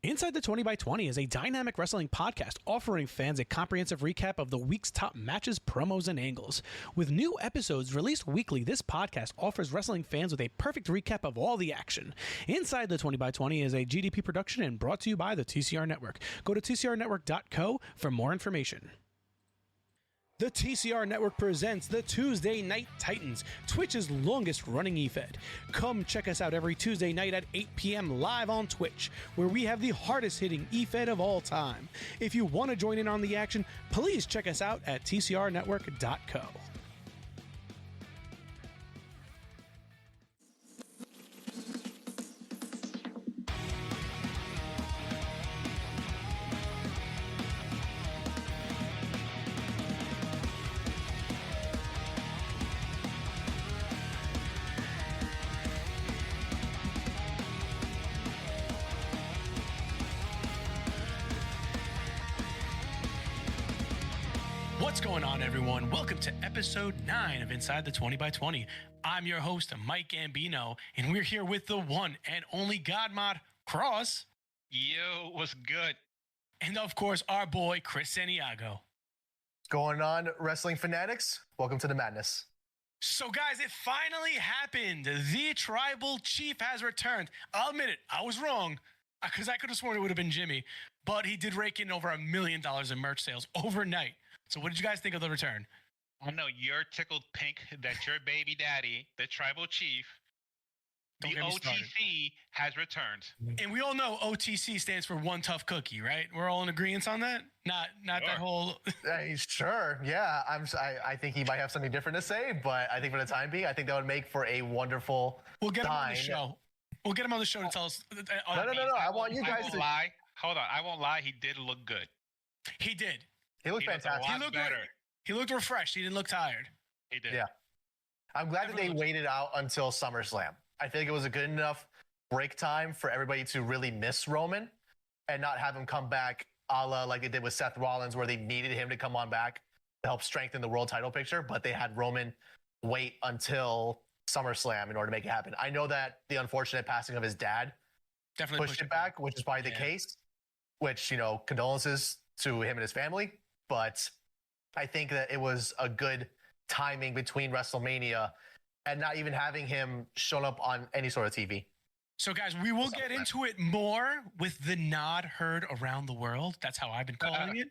Inside the 20 by 20 is a dynamic wrestling podcast offering fans a comprehensive recap of the week's top matches, promos, and angles. With new episodes released weekly, this podcast offers wrestling fans with a perfect recap of all the action. Inside the 20 by 20 is a GDP production and brought to you by the TCR Network. Go to tcrnetwork.co for more information. The TCR Network presents the Tuesday Night Titans, Twitch's longest running eFed. Come check us out every Tuesday night at 8 p.m. live on Twitch, where we have the hardest hitting eFed of all time. If you want to join in on the action, please check us out at tcrnetwork.co. What's going on, everyone? Welcome to episode 9 of Inside the 20 by 20. I'm your host, Mike Gambino, and we're here with the one and only Godmod Cross. Yo, what's good? And of course, our boy, Chris Santiago. What's going on, wrestling fanatics? Welcome to the madness. So, guys, it finally happened. The Tribal Chief has returned. I'll admit it, I was wrong, because I could have sworn it would have been Jimmy, but he did rake in over $1 million in merch sales overnight. So what did you guys think of the return? I know you're tickled pink that your baby daddy, the Tribal Chief, the OTC, has returned. And we all know OTC stands for One Tough Cookie, right? We're all in agreement on that? Not sure. That whole... Sure, yeah. I think he might have something different to say, but I think for the time being, I think that would make for a wonderful We'll get him on the show. We'll get him on the show to tell us... No. I want you guys to... lie. Hold on. I won't lie. He did look good. He did. He looked fantastic. He looked better. He looked refreshed. He didn't look tired. He did. Yeah. I'm glad that they waited out until Summer Slam. I think it was a good enough break time for everybody to really miss Roman and not have him come back a la like they did with Seth Rollins, where they needed him to come on back to help strengthen the world title picture, but they had Roman wait until Summer Slam in order to make it happen. I know that the unfortunate passing of his dad definitely pushed it back, which is probably the case, which, condolences to him and his family. But I think that it was a good timing between WrestleMania and not even having him shown up on any sort of TV. So, guys, we will get into it more with the nod heard around the world. That's how I've been calling it.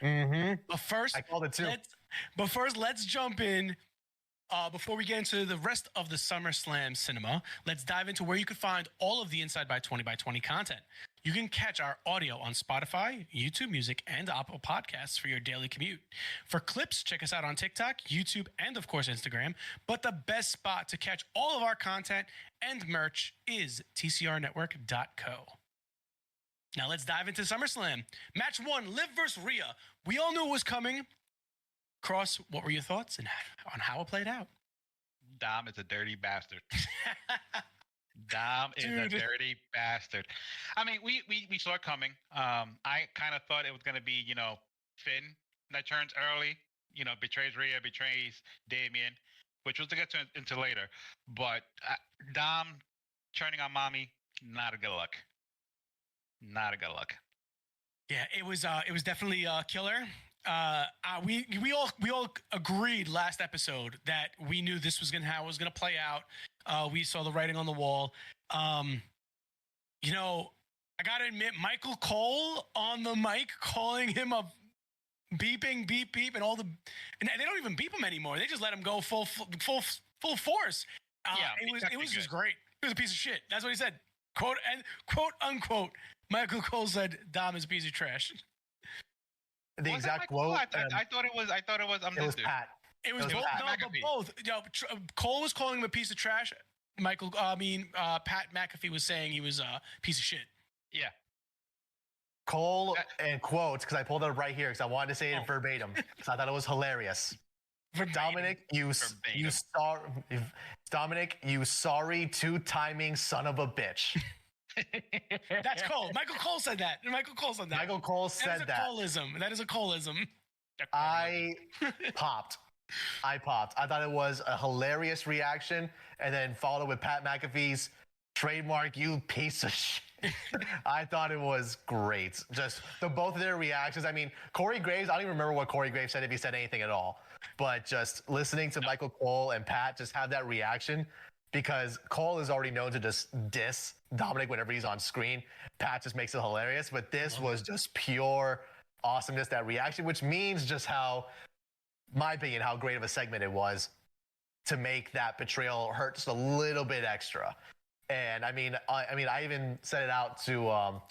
Mm-hmm. But first, I called it too. Let's jump in. Before we get into the rest of the Summer Slam cinema, let's dive into where you can find all of the Inside by 20 by 20 content. You can catch our audio on Spotify, YouTube Music, and Apple Podcasts for your daily commute. For clips, check us out on TikTok, YouTube, and of course Instagram. But the best spot to catch all of our content and merch is tcrnetwork.co. Now let's dive into SummerSlam. Match 1, Liv vs. Rhea. We all knew it was coming. Cross, what were your thoughts on how it played out? Dom is a dirty bastard. Dom is a dirty bastard. I mean, we saw it coming. I kind of thought it was going to be, Finn that turns early, betrays Rhea, betrays Damian, which was to get into later. But Dom turning on mommy, not a good look. Not a good look. Yeah, it was definitely a killer. We all agreed last episode that we knew this was how it was gonna play out. We saw the writing on the wall. I gotta admit, Michael Cole on the mic calling him a beeping beep beep and and they don't even beep him anymore. They just let him go full force. It was just great. He was a piece of shit. That's what he said. Quote unquote. Michael Cole said Dom is a piece of trash. The exact quote. I thought it was. It was Pat. It was both. Cole was calling him a piece of trash. Pat McAfee was saying he was a piece of shit. Yeah. Cole and quotes, because I pulled it up right here because I wanted to say it verbatim because I thought it was hilarious. Dominic, you sorry two-timing son of a bitch. That's Cole. Michael Cole said that. Michael Cole said that. That is a Coleism. I popped. I thought it was a hilarious reaction, and then followed with Pat McAfee's trademark, "You piece of shit." I thought it was great. Just both of their reactions. I mean, Corey Graves, I don't even remember what Corey Graves said, if he said anything at all. But just listening to Michael Cole and Pat just have that reaction, because Cole is already known to just diss Dominic whenever he's on screen. Pat just makes it hilarious. But this was just pure awesomeness, that reaction, which means just how, my opinion, how great of a segment it was to make that betrayal hurt just a little bit extra. And I mean, I even said it out to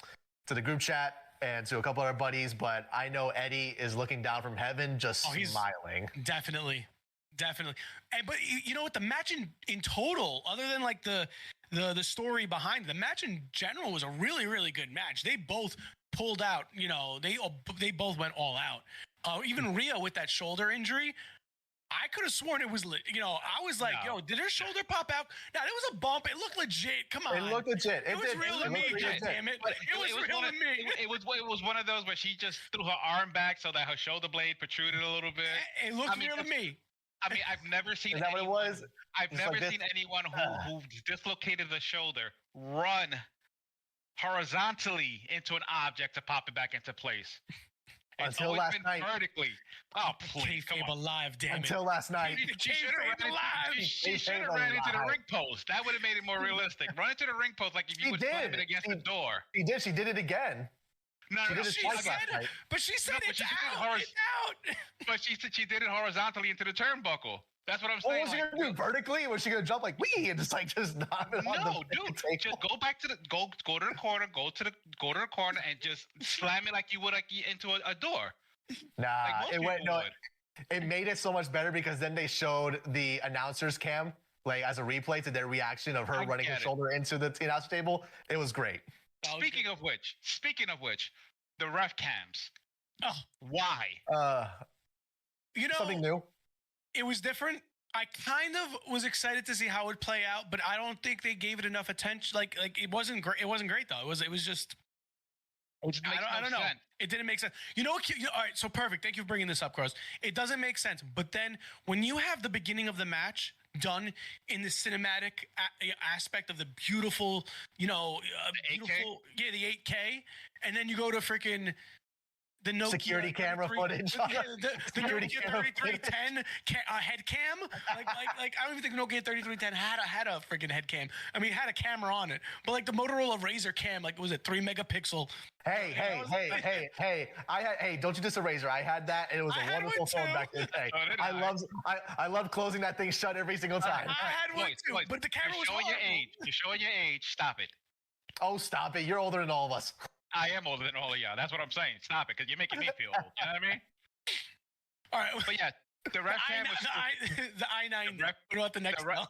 the group chat and to a couple other buddies, but I know Eddie is looking down from heaven, just smiling. Definitely. And, but you know what? The match in total, other than like the story behind it, the match in general was a really, really good match. They both pulled out. You know, they both went all out. Even Rhea with that shoulder injury, I could have sworn it was, you know, I was like, yo, did her shoulder pop out? Now, there was a bump. It looked legit. Come on. It looked legit. It was real to me, damn it. It was real to me. It was one of those where she just threw her arm back so that her shoulder blade protruded a little bit. It looked real to me. I mean, I've never seen Is that what it was? I've never seen anyone who dislocated the shoulder run horizontally into an object to pop it back into place. Until last night. Vertically. Oh, please, come on. Alive, damn it. Until last night. She should have ran into the ring post. That would have made it more realistic. Run into the ring post like if you were slamming against the door. She did. She did it again. No, she said it's out. But she said she did it horizontally into the turnbuckle. That's what I'm saying. What was she gonna do? Vertically? Was she gonna jump like wee and just knock it on the dude, just go back to the go to the corner, go to the corner and just slam it like you would into a door. Nah, it went it made it so much better because then they showed the announcers cam like as a replay to their reaction of her running her shoulder into the announcer table. It was great. Speaking of which, the ref cams. Oh, why? You know, something new. It was different. I kind of was excited to see how it would play out, but I don't think they gave it enough attention. Like it wasn't great. It wasn't great though. It was just. I don't know. It didn't make sense. You know what? All right. So perfect. Thank you for bringing this up, Carlos. It doesn't make sense. But then when you have the beginning of the match done in the cinematic aspect of the beautiful, you know, the 8K? The 8K, and then you go to freaking. The Nokia security camera footage. The Nokia 3310 head cam. Like I don't even think Nokia 3310 had a freaking head cam. I mean, it had a camera on it. But like the Motorola Razr cam, like was it 3 megapixel? Hey, don't you diss a Razr. I had that, and it was a wonderful phone back in the day. I loved closing that thing shut every single time. I had one too, but the camera was horrible. You're showing your age. Stop it. Oh, stop it. You're older than all of us. I am older than all of y'all. That's what I'm saying. Stop it, because you're making me feel old. You know what I mean? All right. But yeah, the ref cam was... The I-90. What about the next one?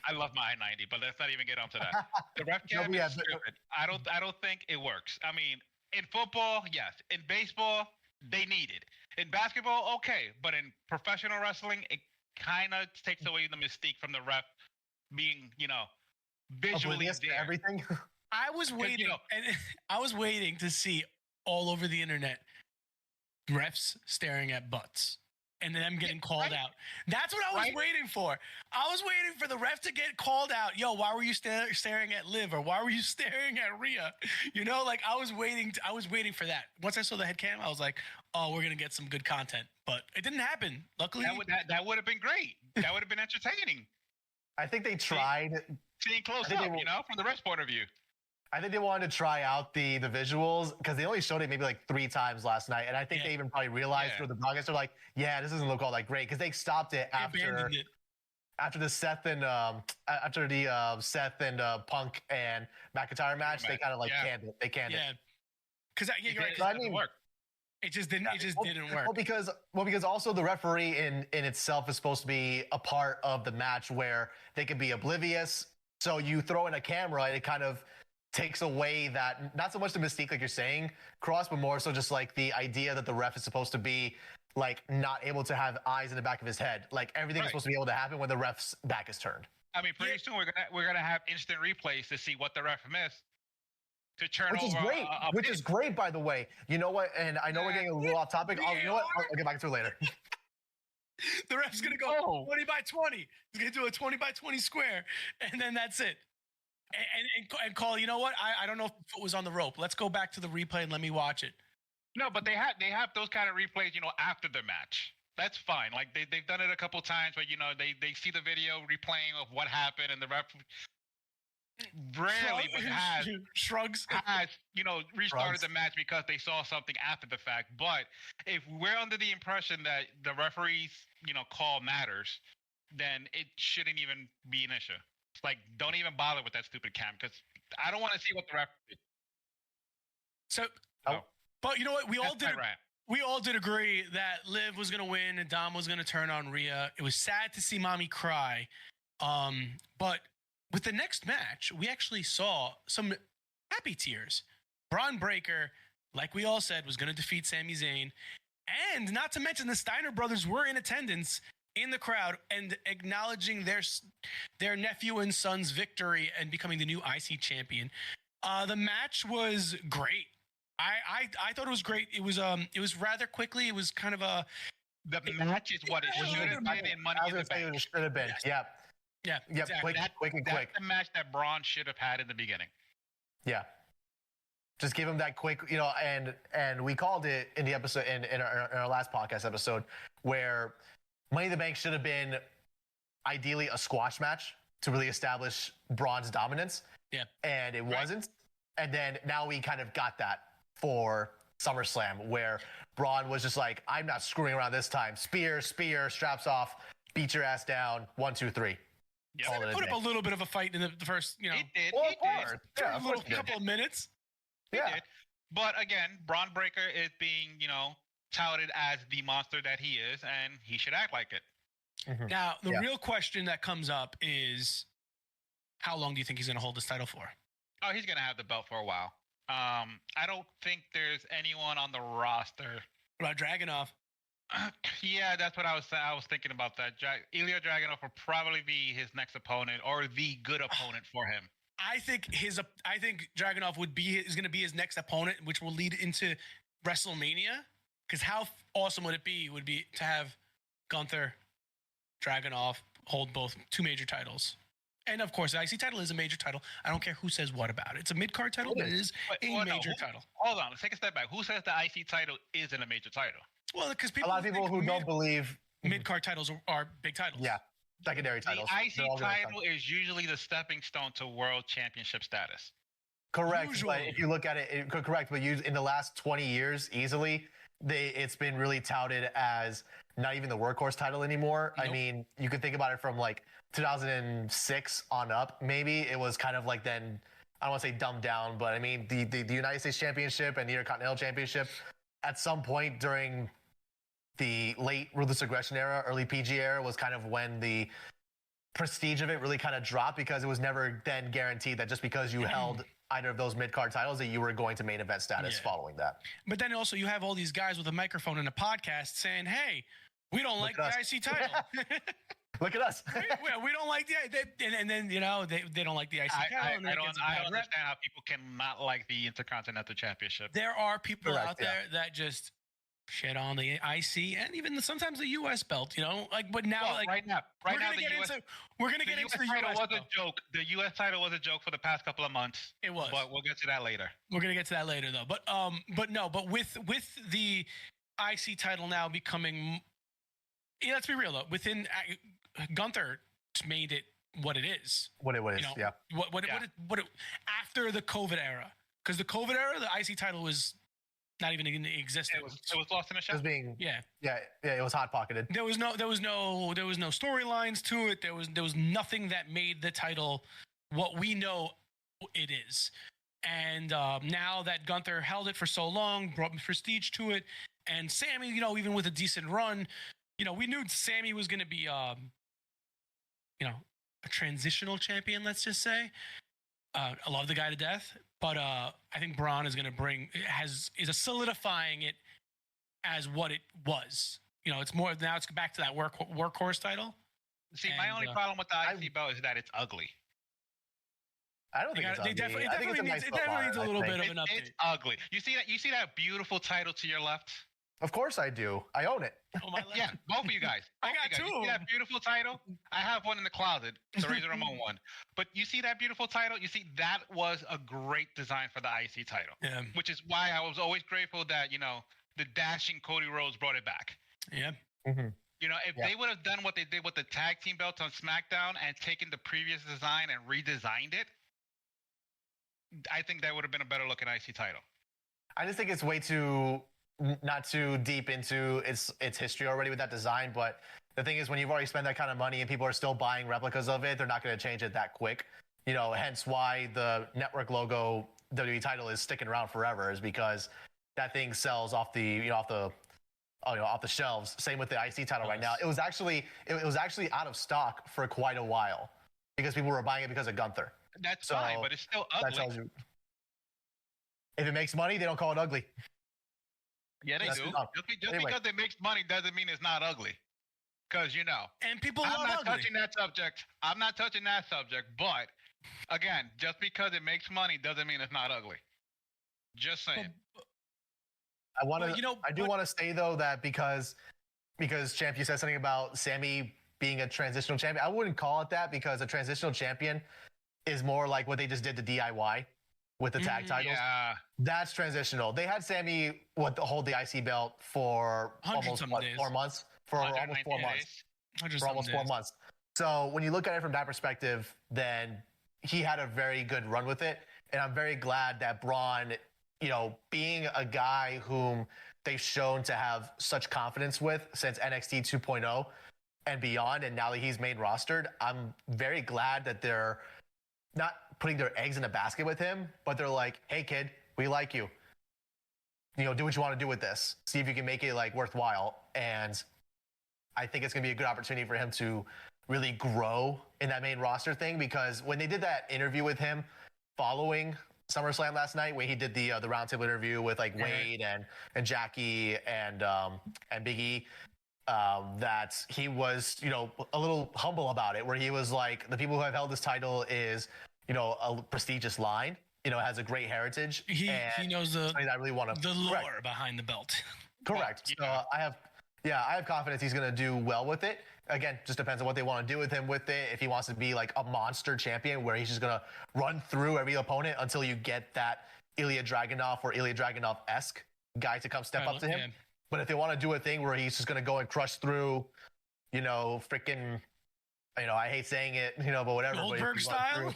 I love my I-90, but let's not even get onto that. The ref cam is stupid. I don't think it works. I mean, in football, yes. In baseball, they need it. In basketball, okay. But in professional wrestling, it kind of takes away the mystique from the ref being, you know, visually there. Everything. I was waiting, and I was waiting to see all over the internet refs staring at butts and them getting called out. That's what I was waiting for. I was waiting for the ref to get called out. Yo, why were you staring at Liv, or why were you staring at Rhea? You know, like I was waiting for that. Once I saw the head cam, I was like, oh, we're gonna get some good content. But it didn't happen. Luckily, that would have been great. That would have been entertaining. I think they tried seeing close up, you know, from the ref's point of view. I think they wanted to try out the visuals because they only showed it maybe like 3 times last night, and I think they even probably realized through the broadcast they're like, yeah, this doesn't look all that great because they stopped it after the Seth and Punk and McIntyre match. They kind of like canned it. They canned it. Because you're right. I mean, it just didn't. It just didn't work. Well, because also the referee in itself is supposed to be a part of the match where they can be oblivious. So you throw in a camera, and it kind of takes away that, not so much the mystique like you're saying, Cross, but more so just like the idea that the ref is supposed to be like not able to have eyes in the back of his head. Like everything is supposed to be able to happen when the ref's back is turned. I mean, pretty soon we're gonna have instant replays to see what the ref missed to turn over. Which is great, by the way. You know what? And I know we're getting a little off topic. You know what? I'll get back to it later. The ref's gonna go 20 by 20. He's gonna do a 20 by 20 square, and then that's it. And call. You know what? I don't know if it was on the rope. Let's go back to the replay and let me watch it. No, but they have those kind of replays, after the match. That's fine. Like they've done it a couple times, but they see the video replaying of what happened, and the ref rarely but has shrugs restarted the match because they saw something after the fact. But if we're under the impression that the referee's call matters, then it shouldn't even be an issue. It's like, don't even bother with that stupid cam because I don't want to see what the referee. So, but you know what? We all did agree that Liv was going to win and Dom was going to turn on Rhea. It was sad to see Mommy cry. But with the next match, we actually saw some happy tears. Braun Breaker, like we all said, was going to defeat Sami Zayn. And not to mention the Steiner brothers were in attendance in the crowd and acknowledging their nephew and son's victory and becoming the new IC champion. The match was great. I thought it was great. It was rather quickly. It was kind of a... The match is what it should have been in Money in the Bank. It should have been. Yes. Yeah, exactly. quick. That's the match that Braun should have had in the beginning. Yeah. Just give him that quick, and we called it in the episode in our last podcast episode where Money in the Bank should have been ideally a squash match to really establish Braun's dominance. Yeah. And it wasn't. And then now we kind of got that for SummerSlam where Braun was just like, I'm not screwing around this time. Spear, straps off, beat your ass down. 1, 2, 3. Yeah, they put up a little bit of a fight in the first, It did. Well, it did. For a little couple of minutes. It did. But again, Braun Breaker is being, touted as the monster that he is, and he should act like it. Mm-hmm. Now, the real question that comes up is, how long do you think he's going to hold this title for? Oh, he's going to have the belt for a while. I don't think there's anyone on the roster. What about Dragunov? Yeah, that's what I was thinking about that. Ilya Dragunov will probably be his next opponent or the good opponent for him. I think Dragunov is going to be his next opponent, which will lead into WrestleMania. Because how awesome would it be to have Gunther, Dragunov hold both 2 major titles. And of course, the IC title is a major title. I don't care who says what about it. It's a mid-card title, but it is a major title. Hold on, let's take a step back. Who says the IC title isn't a major title? Well, because a lot of people who don't believe mid-card titles are big titles. Yeah, secondary titles. The IC title is usually the stepping stone to world championship status. Correct, usually. But if you look at it, correct. But in the last 20 years, easily, it's been really touted as not even the workhorse title anymore. Nope. I mean, you could think about it from like 2006 on up. Maybe it was kind of like then. I don't want to say dumbed down, but I mean the United States Championship and the Intercontinental Championship at some point during the late Ruthless Aggression era, early PG era was kind of when the prestige of it really kind of dropped because it was never then guaranteed that just because you held either of those mid-card titles that you were going to main event status following that. But then also you have all these guys with a microphone and a podcast saying, hey, we don't like the IC title. Look at us. we don't like and then they don't like the IC title. I don't understand how people cannot like the Intercontinental Championship. There are people out there that just shit on the IC and even sometimes the US belt, but now right now we're gonna get into the US was a joke. The US title was a joke for the past couple of months. It was, but we'll get to that later. We're gonna get to that later though. But with the IC title now becoming, let's be real though, within Gunther made it what it is. What it is, yeah. What after the COVID era, because the COVID era, the IC title was not even in existence. It was lost in a shelf. It was hot pocketed. There was no storylines to it. There was nothing that made the title what we know it is. And now that Gunther held it for so long, brought prestige to it, and Sammy, even with a decent run, we knew Sammy was going to be, a transitional champion. Let's just say. I love the guy to death. But I think Braun is going to is solidifying it as what it was. It's more now. It's back to that workhorse title. See, my only problem with the IC belt is that it's ugly. I don't think it's ugly. It definitely needs a little bit of an update. It's ugly. You see that beautiful title to your left? Of course I do. I own it. Oh, my Yeah, both of you guys. I Both got of you guys. two You of see that beautiful title? I have one in the closet, the Razor Ramon one. But you see that beautiful title? You see, that was a great design for the IC title. Yeah. Which is why I was always grateful that, you know, the dashing Cody Rhodes brought it back. Yeah. Mm-hmm. You know, if they would have done what they did with the tag team belts on SmackDown and taken the previous design and redesigned it, I think that would have been a better looking IC title. I just think it's way too not too deep into its history already with that design. But the thing is, when you've already spent that kind of money and people are still buying replicas of it, they're not going to change it that quick. You know, hence why the network logo WWE title is sticking around forever, is because that thing sells off the off the shelves. Same with the IC title right now. It was actually out of stock for quite a while because people were buying it because of Gunther. That's fine, but it's still ugly. That tells you. If it makes money, they don't call it ugly. Yeah, they do. Just Anyway. because it makes money doesn't mean it's not ugly. Because, you know, And people I'm love not ugly. touching that subject. I'm not touching that subject. But, again, just because it makes money doesn't mean it's not ugly. Just saying. I want to. Well, you know, I do want to say though that because Champ, you said something about Sammy being a transitional champion. I wouldn't call it that, because a transitional champion is more like what they just did to DIY with the tag titles. Yeah. That's transitional. They had Sammy hold the IC belt for almost 4 months. For almost 4 months. For almost 4 months. So when you look at it from that perspective, then he had a very good run with it. And I'm very glad that Braun, you know, being a guy whom they've shown to have such confidence with since NXT 2.0 and beyond, and now that he's main rostered, I'm very glad that they're not putting their eggs in a basket with him, but they're like, hey kid, we like you. You know, do what you want to do with this. See if you can make it like worthwhile. And I think it's going to be a good opportunity for him to really grow in that main roster thing, because when they did that interview with him following SummerSlam last night, where he did the roundtable interview with like Wade and Jackie and Big E, that he was, you know, a little humble about it, where he was like, the people who have held this title is, you know, a prestigious line, you know, has a great heritage. He knows the lore correct. behind the belt. Correct. So I have confidence he's going to do well with it. Again, just depends on what they want to do with him with it. If he wants to be like a monster champion where he's just going to run through every opponent until you get that Ilya Dragunov or Ilya Dragunov-esque guy to come step up to him. Yeah. But if they want to do a thing where he's just going to go and crush throrough, you know, freaking, you know, I hate saying it, you know, but whatever. Goldberg style?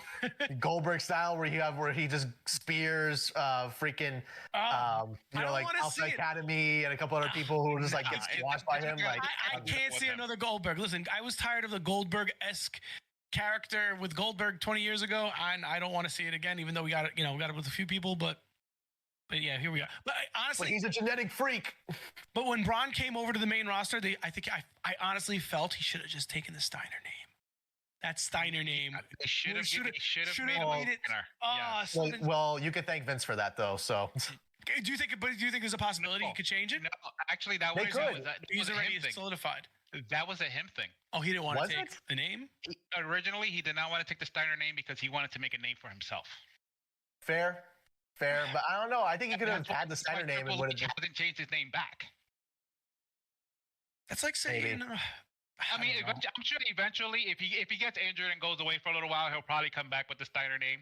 Goldberg style, where he just spears freaking, you know, like Alpha Academy and a couple other people who just like get squashed by him. Like, I can't see another Goldberg. Listen, I was tired of the Goldberg-esque character with Goldberg 20 years ago, and I don't want to see it again, even though we got it with a few people, but yeah, here we are. But honestly, he's a genetic freak. But when Braun came over to the main roster, I honestly felt he should have just taken the Steiner name. That Steiner name. They should have made it. Well, you could thank Vince for that though. So. Do you think there's a possibility he could change it? No, actually, that was he's already solidified. That was a him thing. Oh, he didn't want to take the name? Originally, he did not want to take the Steiner name because he wanted to make a name for himself. Fair, but I don't know. I think he could have had the Steiner name and would have hasn't changed his name back. That's like saying. I mean, I'm sure eventually, if he gets injured and goes away for a little while, he'll probably come back with the Steiner name.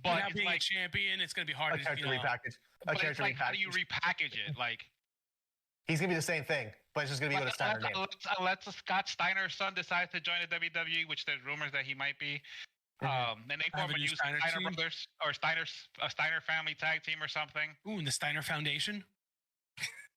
But now being a champion, it's going to be hard to repackage. How do you repackage it? Like, he's going to be the same thing, but it's just going to be with a Steiner name. Unless Scott Steiner's son decides to join the WWE, which there's rumors that he might be. Then they form a new Steiner Brothers or Steiner family tag team or something. Ooh, and the Steiner Foundation.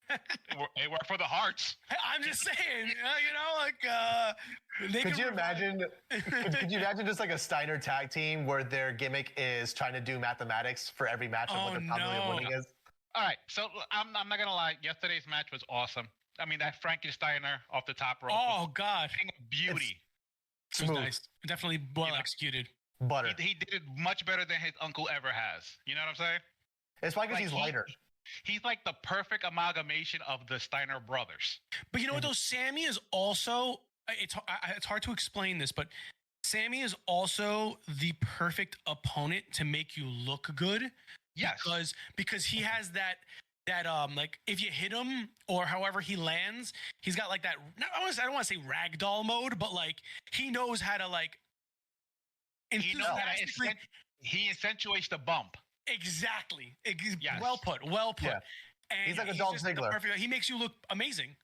They work for the Hearts. I'm just saying, you know, like. Could you imagine? Could you imagine just like a Steiner tag team where their gimmick is trying to do mathematics for every match of what the probability of winning is? All right, so I'm not gonna lie. Yesterday's match was awesome. I mean, that Frankie Steiner off the top rope. Oh God, beauty. It was nice. Definitely well executed. Butter. He did it much better than his uncle ever has. You know what I'm saying? It's probably because he's lighter. He's like the perfect amalgamation of the Steiner brothers. But you know what, though? Sammy is also, it's hard to explain this, but Sammy is also the perfect opponent to make you look good. Yes. Because he has that like if you hit him or however he lands, he's got like that. I don't want to say ragdoll mode, but like he knows how to like. He knows how to he accentuates the bump. Exactly. Yes. Well put. Well put. Yeah. And He's like a Dolph Ziggler. He makes you look amazing.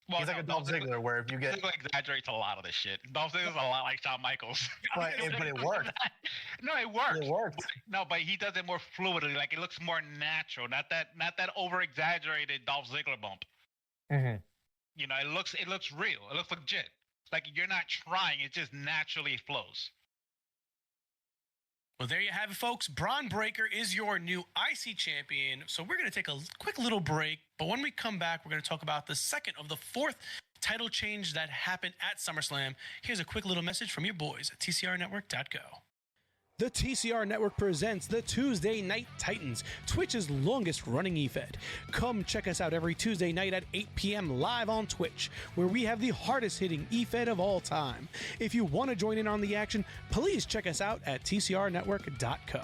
Well, He's like a Dolph Ziggler, where if you get Ziggler exaggerates a lot of this shit. Dolph Ziggler's a lot like Shawn Michaels. but it worked. No, it works. It worked. But he does it more fluidly. Like it looks more natural. Not that over exaggerated Dolph Ziggler bump. Mm-hmm. You know, it looks real. It looks legit. Like you're not trying. It just naturally flows. Well, there you have it, folks. Braun Breaker is your new IC champion. So we're going to take a quick little break. But when we come back, we're going to talk about the second of the fourth title change that happened at SummerSlam. Here's a quick little message from your boys at TCRnetwork.co. The TCR Network presents the Tuesday Night Titans, Twitch's longest running eFed. Come check us out every Tuesday night at 8 p.m. live on Twitch, where we have the hardest hitting eFed of all time. If you want to join in on the action, please check us out at TCRnetwork.co.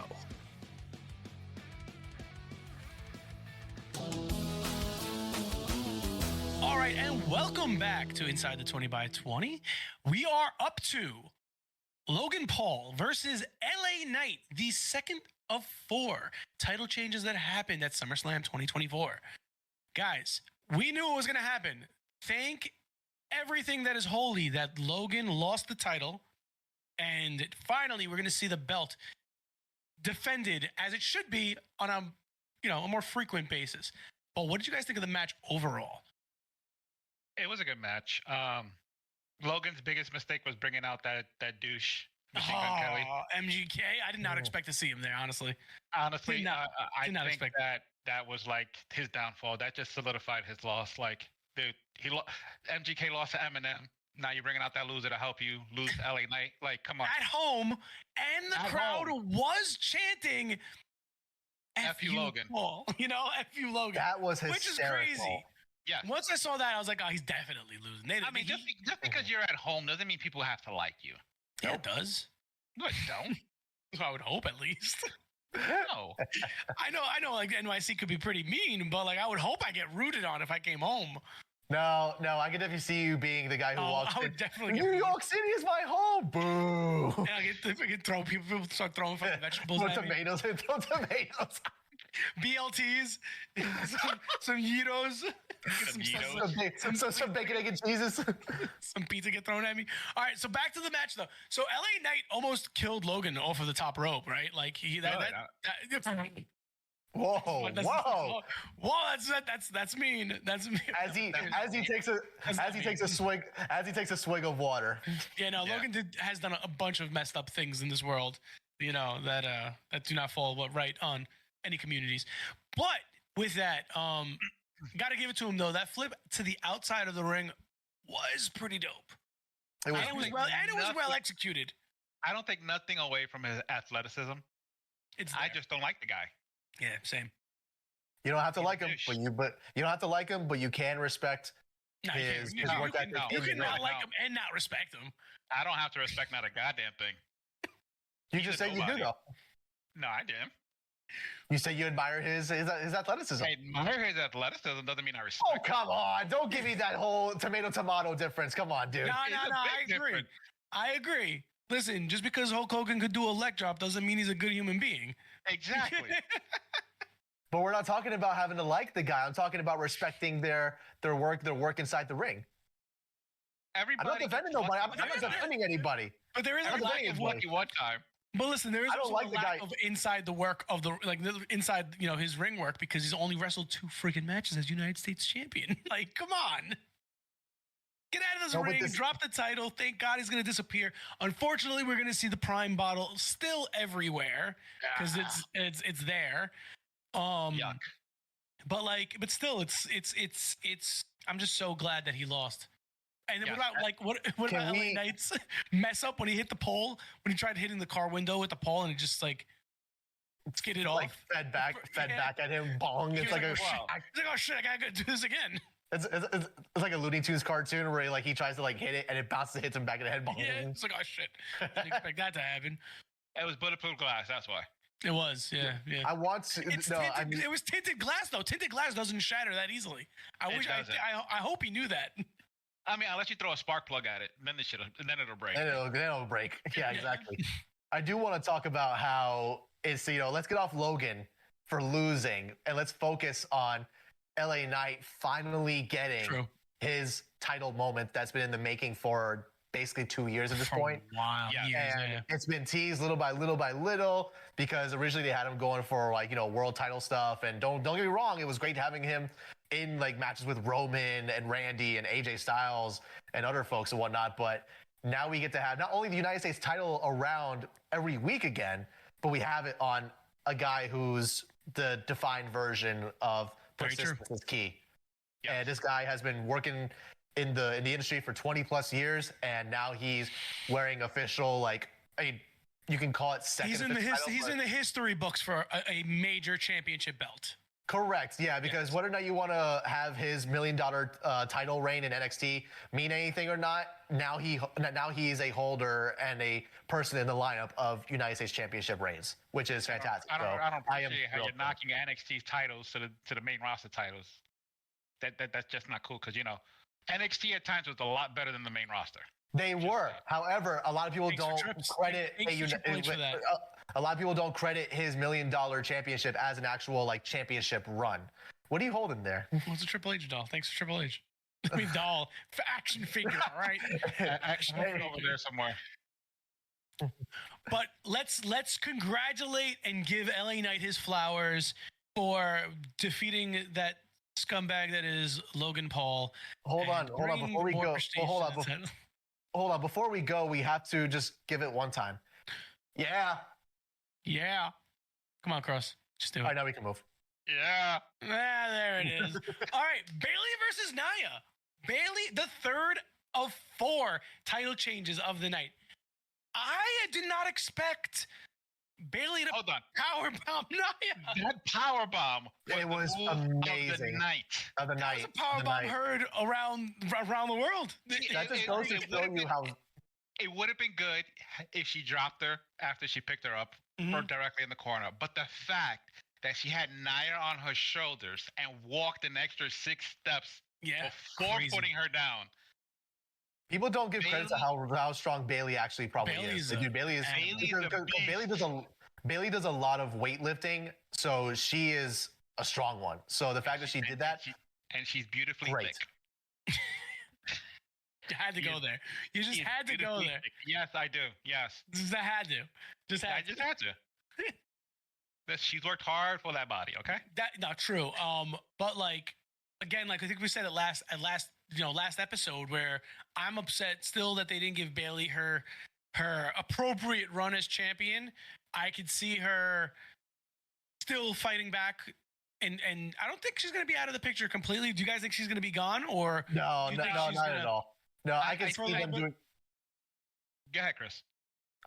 All right, and welcome back to Inside the 20 by 20. We are up to Logan Paul versus LA Knight, the second of 4 title changes that happened at SummerSlam 2024. Guys, we knew it was going to happen. Thank everything that is holy that Logan lost the title, and finally we're going to see the belt defended as it should be on a more frequent basis. But what did you guys think of the match overall? It was a good match. Logan's biggest mistake was bringing out that douche, Machine Gun Kelly. MGK. I did not expect to see him there, honestly. Honestly, I did not think expect that was like his downfall. That just solidified his loss. Like, dude, MGK lost to Eminem. Now you're bringing out that loser to help you lose LA Knight. Like, come on. At home, and the crowd was chanting, F you, Logan. Paul. You know, F you, Logan. That was hysterical. Which is crazy. Yeah. Once I saw that, I was like, oh, he's definitely losing. Just because you're at home doesn't mean people have to like you. Yeah, it does. No, it don't. I would hope, at least. No. I know, like, NYC could be pretty mean, but, like, I would hope I get rooted on if I came home. No, I could definitely see you being the guy who walks in. I would definitely New York City is my home. Boo. And I get throw people start throwing fucking vegetables throw at tomatoes. me. Throw tomatoes. BLTs, some Yitos, some bacon, egg, and cheeses. Some pizza get thrown at me. All right, so back to the match though. So LA Knight almost killed Logan off of the top rope, right? Like Whoa! That's mean. That's mean. As he takes a swig of water. Yeah, no, Logan has done a bunch of messed up things in this world, you know, that do not fall right on any communities. But with that, got to give it to him though. That flip to the outside of the ring was pretty dope. It was well executed. I don't take nothing away from his athleticism. I just don't like the guy. Yeah, same. You don't have to like him, but you don't have to like him, but you can respect his work ethic. You can not like him and not respect him. I don't have to respect not a goddamn thing. You just said you do though. No, I didn't. You say you admire his athleticism. I admire his athleticism doesn't mean I respect him. Oh, come on. Don't give me that whole tomato difference. Come on, dude. No, I agree. Listen, just because Hulk Hogan could do a leg drop doesn't mean he's a good human being. Exactly. But we're not talking about having to like the guy. I'm talking about respecting their work inside the ring. I'm not defending nobody. I'm not defending anybody. But there is a lack of one time. But listen, there is also a lack of inside the work of inside, you know, his ring work, because he's only wrestled 2 freaking matches as United States champion. Like, come on. Get out of this ring, drop the title. Thank God he's going to disappear. Unfortunately, we're going to see the Prime bottle still everywhere because it's there. Yuck. But still, it's. I'm just so glad that he lost. And then what about LA Knight's mess up when he hit the pole, when he tried hitting the car window with the pole and it just like skidded off? Like fed back at him, bong. It's like oh shit, I gotta do this again. It's like a Looney Tunes cartoon where he tries to hit it and it bounces, hits him back in the head. Bong. Yeah, it's like, oh shit, didn't expect that to happen. It was bulletproof glass, that's why. It was, yeah. I want to. It was tinted glass, though. Tinted glass doesn't shatter that easily. I hope he knew that. I mean, unless you throw a spark plug at it, then it'll break. Then it'll break. Yeah, exactly. I do want to talk about how it's, let's get off Logan for losing and let's focus on LA Knight finally getting his title moment that's been in the making for basically 2 years at this point. Wow. Yeah. It's been teased little by little because originally they had him going for world title stuff. And don't get me wrong, it was great having him in like matches with Roman and Randy and AJ Styles and other folks and whatnot. But now we get to have not only the United States title around every week again, but we have it on a guy who's the defined version of persistence is key. Yes. And this guy has been working in the industry for 20 plus years, and now he's wearing official, you can call it second. He's in the history books for a major championship belt. Correct. Yeah, because whether or not you want to have his $1 million title reign in NXT mean anything or not, now he is a holder and a person in the lineup of United States Championship reigns, which is fantastic. I don't appreciate how you're knocking NXT titles to the main roster titles. That's just not cool because NXT at times was a lot better than the main roster. They were. However, a lot of people don't credit a lot of people don't credit his $1 million championship as an actual championship run. What are you holding there? What's a Triple H doll? Thanks for Triple H. I mean, doll action figure, right? Action figure over there somewhere. But let's congratulate and give LA Knight his flowers for defeating that scumbag that is Logan Paul. Hold on before we go. Hold on before we go. We have to just give it one time. Yeah. Come on, Cross. Just do it. All right, now we can move. Yeah. There it is. All right, Bayley versus Nia. Bayley, the third of 4 title changes of the night. I did not expect Bayley to powerbomb Nia. That powerbomb. It was amazing. Of the night. Of the night. That was a powerbomb heard around the world. That just goes to show you how. It would have been good if she dropped her after she picked her up or directly in the corner. But the fact that she had Nia on her shoulders and walked an extra 6 steps before putting her down. People don't give credit to how strong Bayley actually probably is. Bayley does a lot of weightlifting, so she is a strong one. So the fact that she did that, and she's beautifully thick. You had to go there. You just had to go there. Yes, I do. Yes. I had to. I just had to. She's worked hard for that body, okay? That not true. But again, I think we said it last episode where I'm upset still that they didn't give Bayley her appropriate run as champion. I could see her still fighting back. And I don't think she's going to be out of the picture completely. Do you guys think she's going to be gone or no, not at all. No, I can see them doing. Go ahead, Chris.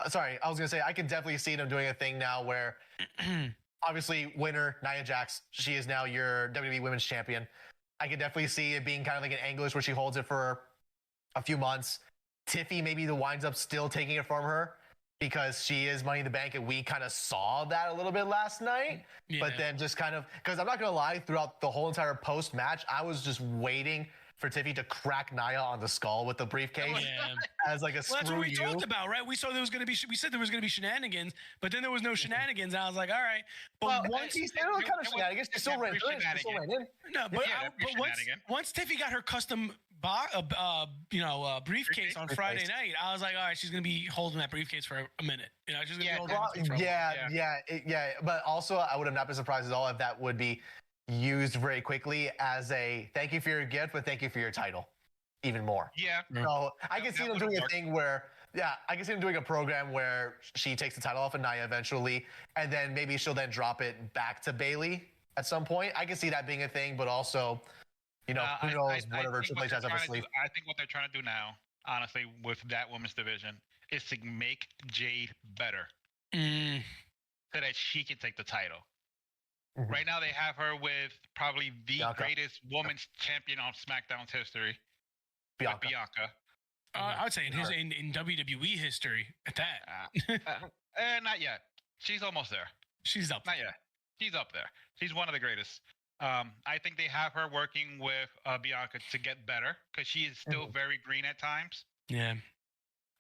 Sorry, I was going to say I can definitely see them doing a thing now where obviously winner Nia Jax, she is now your WWE Women's Champion. I could definitely see it being kind of like an anglish where she holds it for a few months. Tiffy maybe winds up still taking it from her because she is Money in the Bank, and we kind of saw that a little bit last night. Yeah. But then just kind of, because I'm not going to lie, throughout the whole entire post-match, I was just waiting for Tiffy to crack Nia on the skull with the briefcase as like a screw you. That's what we talked about, right? We said there was going to be shenanigans, but then there was no shenanigans. And I was like, all right. But once he's still kind of shenanigans, he still ran in. No, but once Tiffy got her custom briefcase on Friday night, I was like, all right, she's going to be holding that briefcase for a minute. She's going to be holding that for a while. But also, I would have not been surprised at all if that would be used very quickly as a thank you for your gift, but thank you for your title even more. Yeah. So I can see them doing a thing where, I can see them doing a program where she takes the title off of Nia eventually, and then maybe she'll then drop it back to Bayley at some point. I can see that being a thing, but also, who knows, whatever Triple H has up his sleeve. I think what they're trying to do now, honestly, with that women's division, is to make Jade better so that she can take the title. Mm-hmm. Right now, they have her with probably the greatest women's champion on SmackDown's history, Bianca. I would say in WWE history at that. Not yet. She's almost there. She's up. Not yet. She's up there. She's one of the greatest. I think they have her working with Bianca to get better because she is still very green at times. Yeah.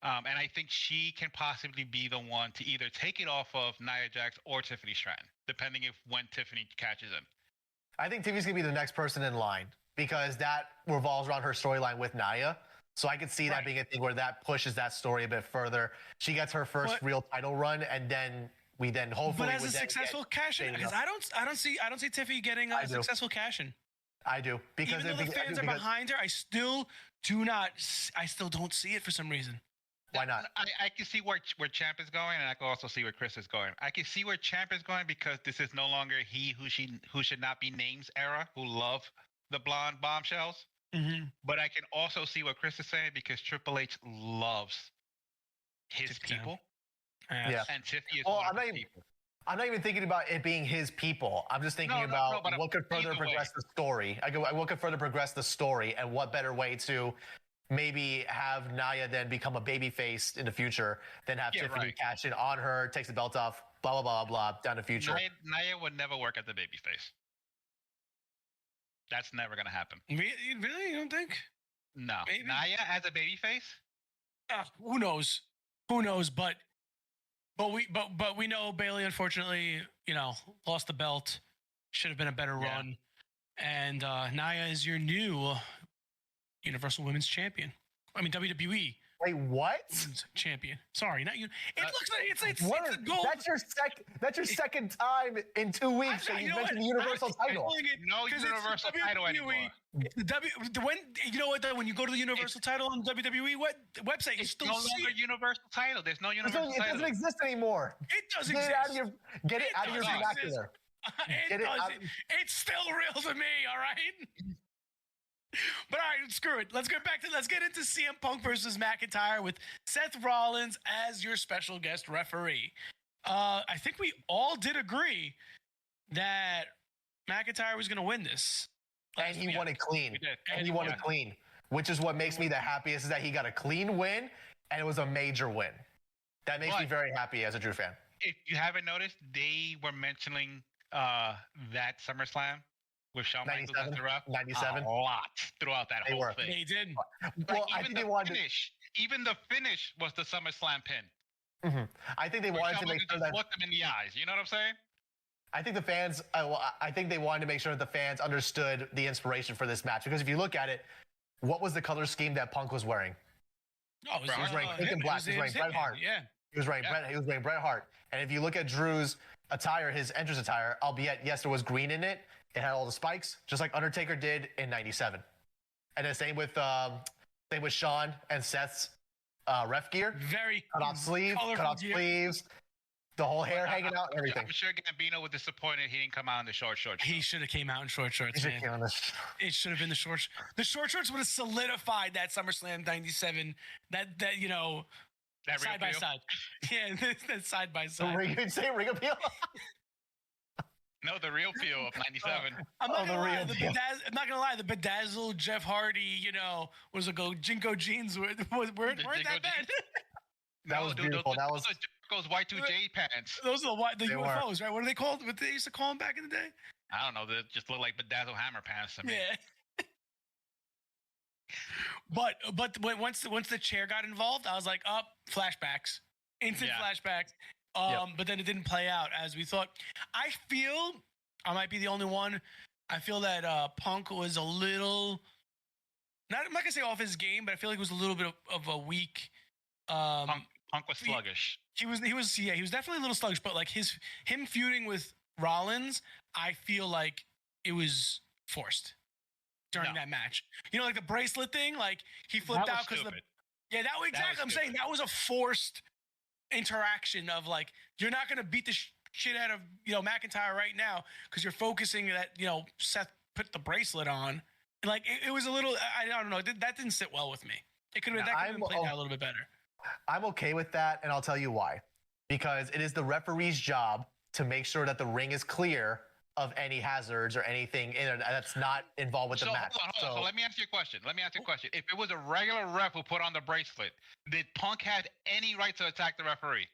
And I think she can possibly be the one to either take it off of Nia Jax or Tiffany Stratton, depending if when Tiffany catches in. I think Tiffany's going to be the next person in line because that revolves around her storyline with Nia. So I could see that being a thing where that pushes that story a bit further. She gets her first real title run, and then we hopefully. But as a successful cash in, because I don't see Tiffany getting a successful cash in. I do because even though the fans are behind her, I still don't see it for some reason. Why not? I can see where Champ is going, and I can also see where Chris is going. I can see where Champ is going because this is no longer he who should not be names era, who love the blonde bombshells. Mm-hmm. But I can also see what Chris is saying because Triple H loves his people. Yeah. And Tiffany is one of his people. I'm not even thinking about it being his people. I'm just thinking about what could further progress the story. What could further progress the story, and what better way to maybe have Nia then become a babyface in the future than have Tiffany cash in on her, takes the belt off, blah, blah, blah, blah, down the future. Nia would never work at the babyface. That's never going to happen. Really? You don't think? No. Maybe. Nia as a babyface? Who knows? But we know Bayley, unfortunately, lost the belt. Should have been a better run. And Nia is your new Universal Women's Champion. I mean, WWE. Wait, what? Champion. Sorry, not you. It looks like it's a gold. That's your second time in 2 weeks that you mentioned the Universal title. No Universal title anymore. When you go to the Universal title on the WWE website, you still no longer Universal title. There's no Universal title. It doesn't exist anymore. It does exist. Get it out of your vernacular. It's still real to me, all right? But all right, screw it. Let's get into CM Punk versus McIntyre with Seth Rollins as your special guest referee. I think we all did agree that McIntyre was going to win this. And he won it clean. And he won it clean, which is what makes me the happiest, is that he got a clean win, and it was a major win. That makes me very happy as a Drew fan. If you haven't noticed, they were mentioning that SummerSlam with Shawn Michaels as the ref 97 a lot throughout that whole thing. They did. Well, I think they wanted even the finish was the SummerSlam pin. Mm-hmm. I think they wanted to make sure that look them in the eyes. You know what I'm saying? I think the fans. I think they wanted to make sure that the fans understood the inspiration for this match, because if you look at it, what was the color scheme that Punk was wearing? Oh, he was wearing pink and black. He was wearing Bret Hart. Yeah. He was wearing Bret Hart. And if you look at Drew's attire, his entrance attire, albeit yes, there was green in it. It had all the spikes, just like Undertaker did in '97. And then same with Shawn and Seth's ref gear. Very cut off sleeves, the whole hair hanging out, everything. I'm sure Gambino was disappointed he didn't come out in the short shorts. He should have came out in short shorts. It should have been the shorts. The short shorts would have solidified that SummerSlam '97. That side by side. Yeah, that side by side. Say ring appeal. No, the real feel of '97. I'm not gonna lie. The bedazzled Jeff Hardy, was it go Jinko jeans? Weren't that bad? That was beautiful. That was those Y2J pants. Those are the UFOs, right? What are they called? What they used to call them back in the day? I don't know. They just look like bedazzled hammer pants to me. Yeah. But once the chair got involved, I was like, flashbacks, instant flashbacks. But then it didn't play out as we thought. I feel I might be the only one. I feel that Punk was a little, I'm not gonna say off his game, but I feel like it was a little bit of a weak. Punk was sluggish. He was definitely a little sluggish. But like him feuding with Rollins, I feel like it was forced during that match. Like the bracelet thing, like he flipped out because I'm saying that was a forced interaction of like, you're not going to beat the shit out of McIntyre right now because you're focusing that Seth put the bracelet on. Like it was a little, I don't know, that didn't sit well with me. It could have been played out a little bit better. I'm okay with that, and I'll tell you why. Because it is the referee's job to make sure that the ring is clear of any hazards or anything in it that's not involved with the match. Hold on. So let me ask you a question. If it was a regular ref who put on the bracelet, did Punk have any right to attack the referee?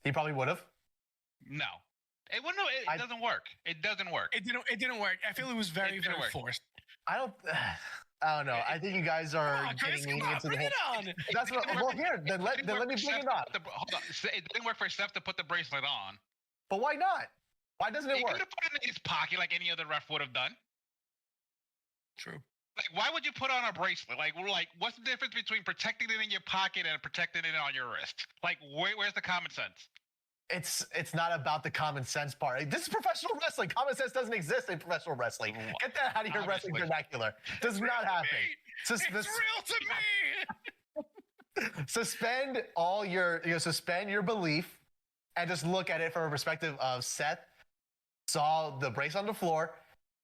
He probably would have. No. It doesn't work. It doesn't work. It didn't work. I feel it was very forced. I don't know. I think you guys are Chris, getting come on, into bring the it on. That's what. Well, here, then let me bring it on. Hold on. It didn't work for Seth to put the bracelet on. But why not? Why doesn't it He work? could have put it in his pocket like any other ref would have done. True. Like, why would you put on a bracelet? Like, what's the difference between protecting it in your pocket and protecting it on your wrist? Like, where's the common sense? It's not about the common sense part. This is professional wrestling. Common sense doesn't exist in professional wrestling. Get that out of your wrestling vernacular. Does not happen. It's real to me. Suspend your belief and just look at it from a perspective of Seth saw the brace on the floor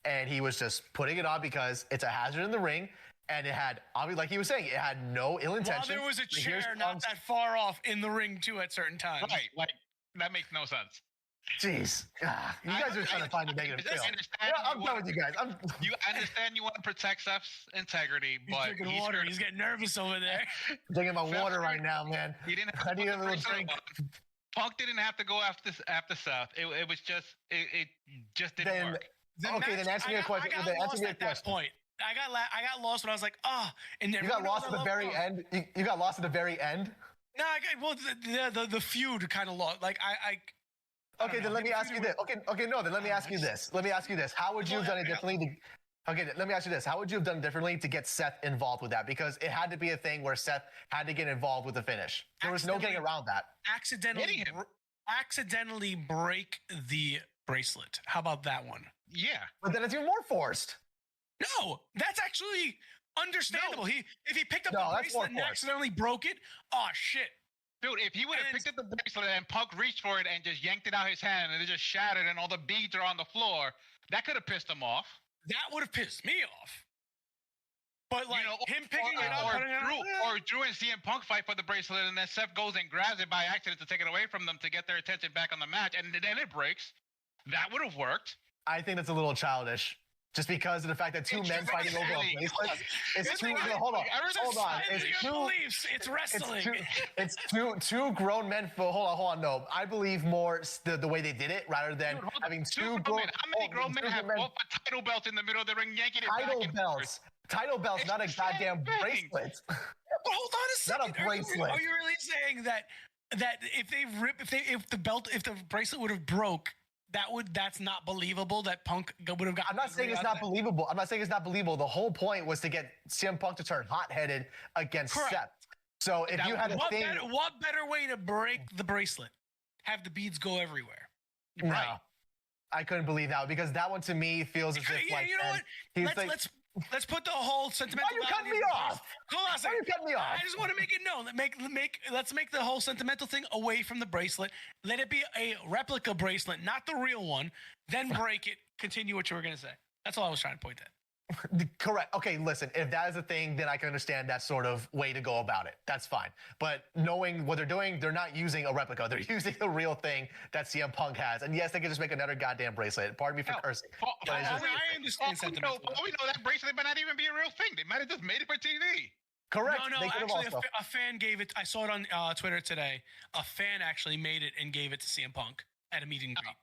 and he was just putting it on because it's a hazard in the ring. And it had, obviously, like he was saying, it had no ill intention. Well, there was a chair not that far off in the ring too at certain times. Right, like that makes no sense. Jeez, you guys are trying to find a negative feel. I'm done with you guys. You understand you want to protect Seth's integrity, but he's drinking water. He's getting nervous over there. Drinking my water right now, man. He didn't have to put the drink. Punk didn't have to go after Seth. It was just it just didn't work. Then answer me a question. I got lost at that point. I got lost when I was like, and then you got lost at the very end. You got lost at the very end. No, the feud kind of lost. Like Okay, then let me ask you this. Okay, no, then let me ask you this. How would you have done it differently? Okay, let me ask you this. How would you have done it differently to get Seth involved with that? Because it had to be a thing where Seth had to get involved with the finish. There was no getting around that. Accidentally break the bracelet. How about that one? Yeah. But then it's even more forced. No, that's actually understandable. No. If he picked up the bracelet and accidentally broke it, oh shit. Dude, if he would have picked up the bracelet and Punk reached for it and just yanked it out his hand and it just shattered and all the beads are on the floor, that could have pissed him off. That would have pissed me off. But like him picking it up, or Drew and CM Punk fight for the bracelet and then Seth goes and grabs it by accident to take it away from them to get their attention back on the match and then it breaks. That would have worked. I think that's a little childish. Just because of the fact that two men fighting over a bracelet. Hold on. It's wrestling. It's two grown men. Hold on. No, I believe more the way they did it rather than having two grown men. How many grown men have both a title belt in the middle of the ring, yanking it back? Title belts, not a goddamn bracelet. But hold on a second. Not a bracelet. Are you really saying that if the bracelet would have broke? That's not believable that Punk would have gotten. I'm not saying it's not believable. The whole point was to get CM Punk to turn hot-headed against Seth. So if you had what better way to break the bracelet? Have the beads go everywhere. No, right. I couldn't believe that because that one to me feels as if like you know what? Let's put the whole sentimental. Why are you cutting me off? Hold on a second. Why are you cutting me off? I just want to make it known. Let's make the whole sentimental thing away from the bracelet. Let it be a replica bracelet, not the real one. Then break it. Continue what you were gonna say. That's all I was trying to point at. Correct. Okay, listen, if that is a thing, then I can understand that sort of way to go about it. That's fine. But knowing what they're doing, they're not using a replica. They're using the real thing that CM Punk has. And yes, they can just make another goddamn bracelet. Pardon me for cursing. I understand sentiment. We know that bracelet might not even be a real thing. They might have just made it for TV. Correct. No, actually, a fan gave it. I saw it on Twitter today. A fan actually made it and gave it to CM Punk at a meet and greet.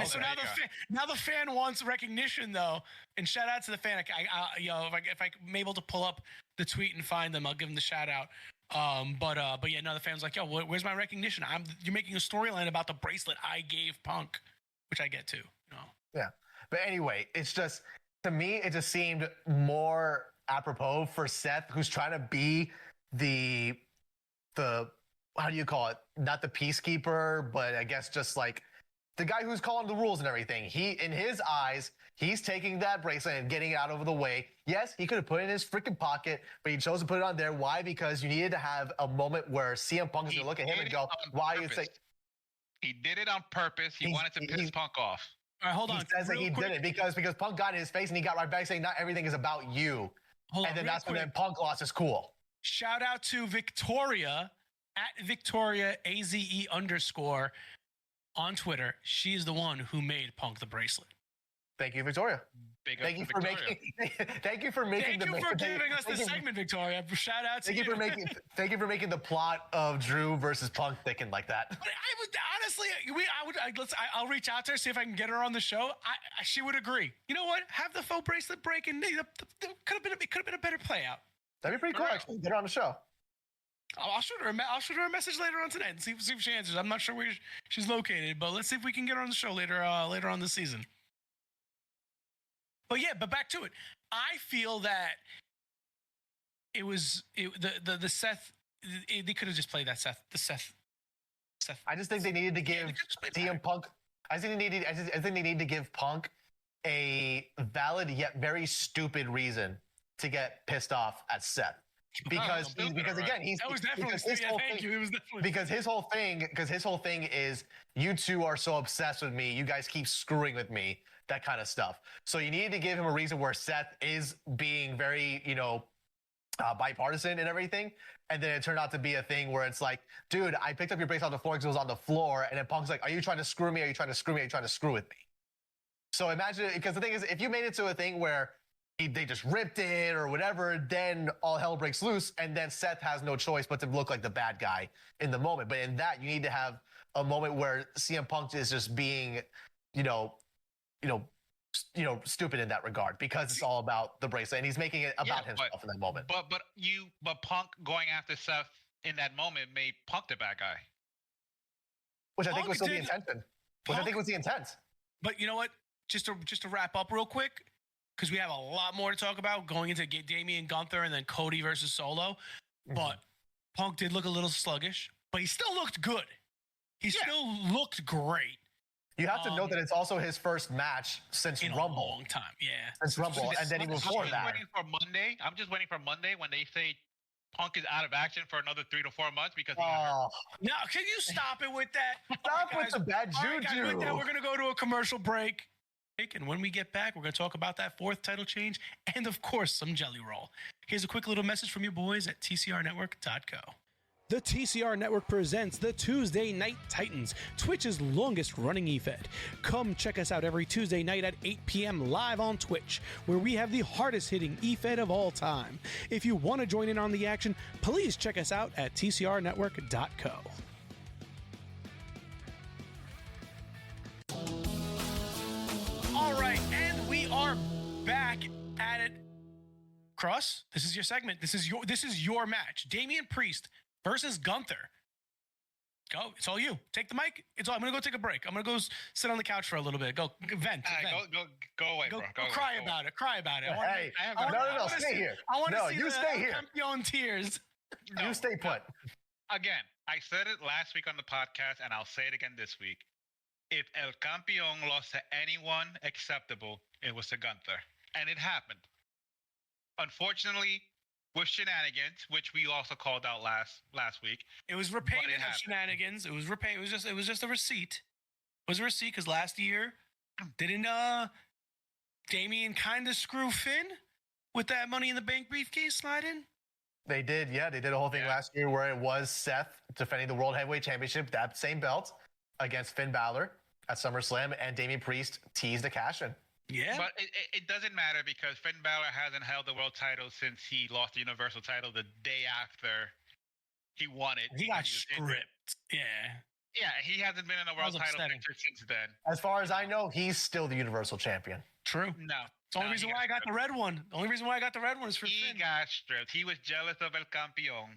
So now the fan wants recognition though, and shout out to the fan. If I'm able to pull up the tweet and find them, I'll give them the shout out. But yeah, no, the fan's like, yo, where's my recognition? You're making a storyline about the bracelet I gave Punk, which I get too. Yeah, but anyway, it's just to me, it just seemed more apropos for Seth, who's trying to be the how do you call it? Not the peacekeeper, but I guess just like the guy who's calling the rules and everything. In his eyes, he's taking that bracelet and getting it out of the way. Yes, he could have put it in his freaking pocket, but he chose to put it on there. Why? Because you needed to have a moment where CM Punk is going to look at him and go, why you say... He did it on purpose. He wanted to piss Punk off. All right, hold on. He says that he did it because Punk got in his face and he got right back saying, not everything is about you. And then that's when Punk lost his cool. Shout out to Victoria, at VictoriaAZE_ on Twitter. She's the one who made Punk the bracelet. Thank you, Victoria. Thank you for making. Thank you for making. Thank you for giving us this segment, Victoria. Shout out to you. Thank you for making the plot of Drew versus Punk thinking like that. But I would honestly, I'll reach out to her, see if I can get her on the show. She would agree. You know what? Have the faux bracelet break, and it could have been a better play out. That'd be pretty cool. Actually, get her on the show. I'll shoot her a message later on tonight and see if she answers. I'm not sure where she's located, but let's see if we can get her on the show later on this season. But yeah, but back to it. I feel that the Seth. They could have just played that Seth. I just think they needed to give CM Punk. I think they need to give Punk a valid yet very stupid reason to get pissed off at Seth. Because his whole thing is you two are so obsessed with me, you guys keep screwing with me, that kind of stuff. So you needed to give him a reason where Seth is being very, bipartisan and everything, and then it turned out to be a thing where it's like, dude, I picked up your bracelet on the floor because it was on the floor, and then Punk's like, are you trying to screw me? Are you trying to screw me? Are you trying to screw with me? So imagine, because the thing is, if you made it to a thing where they just ripped it or whatever, then all hell breaks loose, and then Seth has no choice but to look like the bad guy in the moment. But in that, you need to have a moment where CM Punk is just being, stupid in that regard, because it's all about the bracelet, and he's making it about himself in that moment. But Punk going after Seth in that moment made Punk the bad guy, which I think was still the intention. Which I think was the intent. But you know what? Just to wrap up real quick, because we have a lot more to talk about going into Damian Gunther and then Cody versus Solo. Mm-hmm. But Punk did look a little sluggish, but he still looked good. He still looked great. You have to know that it's also his first match since in Rumble. A long time, yeah. Since Rumble, and then he was before that. I'm just waiting for Monday when they say Punk is out of action for another 3 to 4 months because now, can you stop it with that? Stop with the bad juju. With that, we're going to go to a commercial break. And when we get back, we're going to talk about that 4th title change and, of course, some Jelly Roll. Here's a quick little message from your boys at tcrnetwork.co. The TCR Network presents the Tuesday Night Titans, Twitch's longest running eFed. Come check us out every Tuesday night at 8 p.m. live on Twitch, where we have the hardest hitting eFed of all time. If you want to join in on the action, please check us out at tcrnetwork.co. All right, and we are back at it. Cross, this is your segment. This is your match. Damian Priest versus Gunther. Go. It's all you. Take the mic. I'm going to go take a break. I'm going to go sit on the couch for a little bit. Go vent. Go away, bro. Go cry about it. Cry about it. Hey, no, stay here. I want to see you stay here. Campeon tears. You stay put. Again, I said it last week on the podcast, and I'll say it again this week. If El Campeón lost to anyone acceptable, it was to Gunther. And it happened. Unfortunately, with shenanigans, which we also called out last week. It was repayment of shenanigans. It was just a receipt. It was a receipt because last year, didn't Damian kind of screw Finn with that Money in the Bank briefcase sliding? They did, yeah. They did a whole thing last year where it was Seth defending the World Heavyweight Championship, that same belt, against Finn Balor at SummerSlam, and Damian Priest teased a cash-in. Yeah. But it doesn't matter because Finn Balor hasn't held the world title since he lost the Universal title the day after he won it. He got stripped. Yeah. Yeah, he hasn't been in a world title picture since then. As far as I know, he's still the Universal Champion. True. No. It's the only reason why I got the red one. The only reason why I got the red one is for Finn. He got stripped. He was jealous of El Campeón.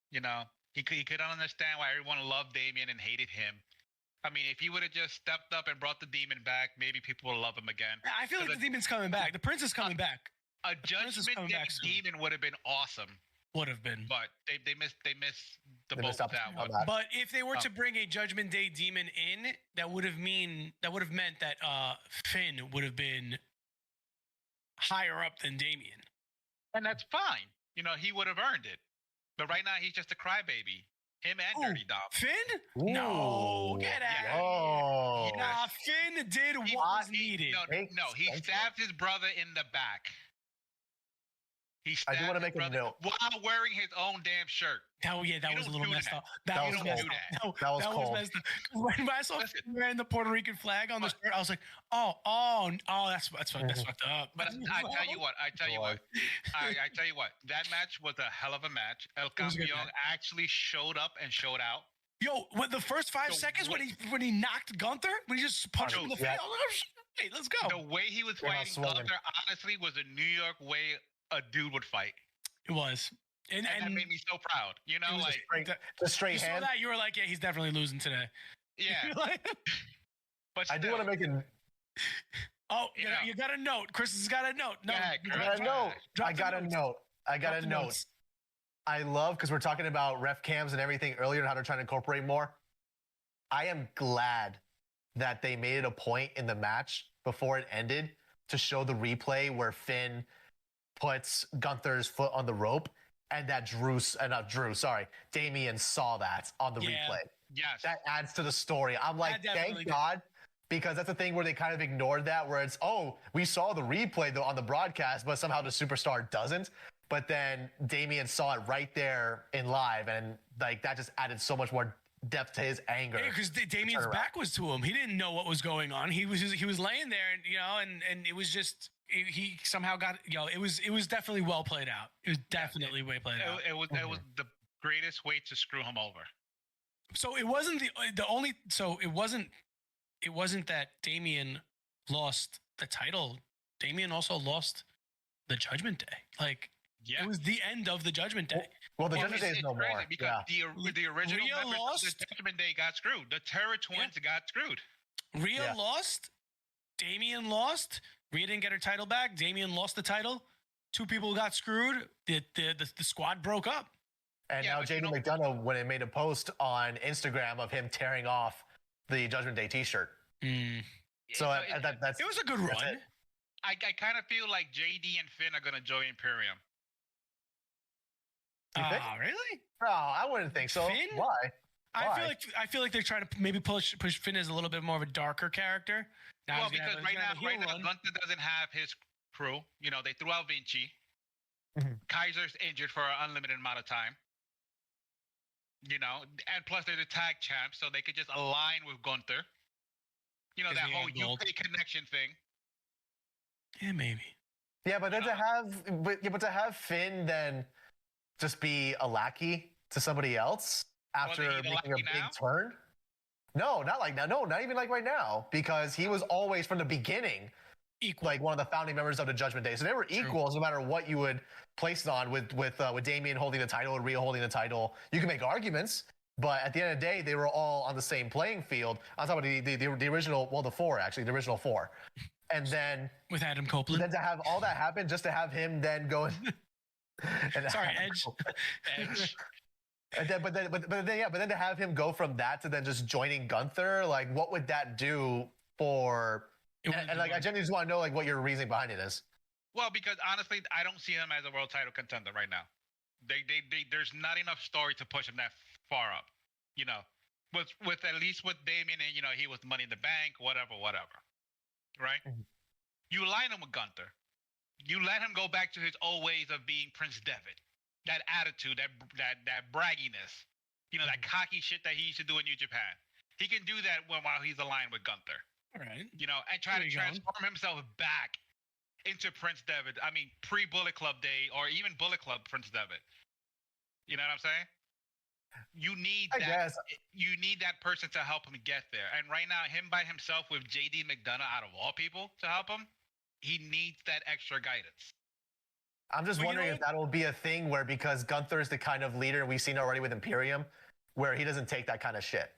You know, he couldn't understand why everyone loved Damian and hated him. I mean, if he would have just stepped up and brought the demon back, maybe people will love him again. I feel like the demon's coming back. The prince is coming back. A Judgment Day demon would have been awesome. Would have been. But they missed the boat with that one. But if they were to bring a Judgment Day demon in, that would have meant that Finn would have been higher up than Damian. And that's fine. You know, he would have earned it. But right now he's just a crybaby. Him and Dirty Dom. Finn? Ooh. No, get out. Oh. Nah, Finn did what was needed. No, he stabbed his brother in the back. He I do stabbed want to his make a brother note. while wearing his own damn shirt. That was a little messed up. That was cold. That was cold. messed up. When I saw Listen. wearing the Puerto Rican flag on the shirt, I was like, that's fucked up. But I tell you what, I tell you what, that match was a hell of a match. El was a good Campeón match. actually showed up and showed out. Yo, the first 5 seconds when he knocked Gunther, when he just punched him in the face, I was like, oh, shit, hey, let's go. The way he was fighting Gunther, honestly, was a New York way a dude would fight. It was. And that made me so proud. You know, like the straight you hand. saw that, you were like, yeah, he's definitely losing today. Yeah. But I do want to make an. Oh, you got a note. Chris has got a note. No, I got a note. I love, because we're talking about ref cams and everything earlier and how they're trying to incorporate more. I am glad that they made it a point in the match before it ended to show the replay where Finn puts Gunther's foot on the rope, and that Damian saw that on the replay. Yes. That adds to the story. I'm like, thank God, because that's the thing where they kind of ignored that, where it's, we saw the replay on the broadcast, but somehow the superstar doesn't. But then Damian saw it right there in live, and like that just added so much more depth to his anger. Because Damian's back was to him. He didn't know what was going on. He was laying there, and it was just he somehow got it was definitely well played out. It was definitely way played out. It was the greatest way to screw him over. So it wasn't the only. So it wasn't that Damian lost the title. Damian also lost the Judgment Day. Like. Yeah. It was the end of the Judgment Day. Well, the Judgment Day is no more. Because the original members of the Judgment Day got screwed. The Terror Twins got screwed. Rhea lost. Damian lost. Rhea didn't get her title back. Damian lost the title. 2 people got screwed. The squad broke up. And now JD McDonough, when it made a post on Instagram of him tearing off the Judgment Day T-shirt. So that's it was a good run. I kind of feel like JD and Finn are going to join Imperium. Really? No, I wouldn't think so. Finn? Why? I feel like they're trying to maybe push Finn as a little bit more of a darker character. Well, because right now Gunther doesn't have his crew. You know, they threw out Vinci. Kaiser's injured for an unlimited amount of time. You know, and plus they're the tag champs, so they could just align with Gunther. You know, that whole UK connection thing. Yeah, maybe. Yeah, but then to have Finn then just be a lackey to somebody else after making a big turn? No, not like now. No, not even like right now, because he was always from the beginning like one of the founding members of the Judgment Day. So they were equals no matter what you would place it on. With Damian holding the title and Rhea holding the title, you can make arguments, but at the end of the day, they were all on the same playing field. I'm talking about the original, well, the original 4. And then with Adam Copeland, then to have all that happen, just to have him then go. Sorry, Edge. And then, but then to have him go from that to then just joining Gunther, like what would that do for? And like I genuinely just want to know like what your reasoning behind it is. Well, because honestly, I don't see him as a world title contender right now. There's not enough story to push him that far up. You know, with at least with Damian and he was Money in the Bank, whatever. Right? You align him with Gunther. You let him go back to his old ways of being Prince Devitt. That attitude, that bragginess, that cocky shit that he used to do in New Japan. He can do that while he's aligned with Gunther. All right. And try to transform himself back into Prince Devitt. I mean, pre-Bullet Club day or even Bullet Club Prince Devitt. You know what I'm saying? You need that person to help him get there. And right now, him by himself with JD McDonough out of all people to help him, he needs that extra guidance. I'm just wondering if that'll be a thing where, because Gunther's the kind of leader we've seen already with Imperium, where he doesn't take that kind of shit.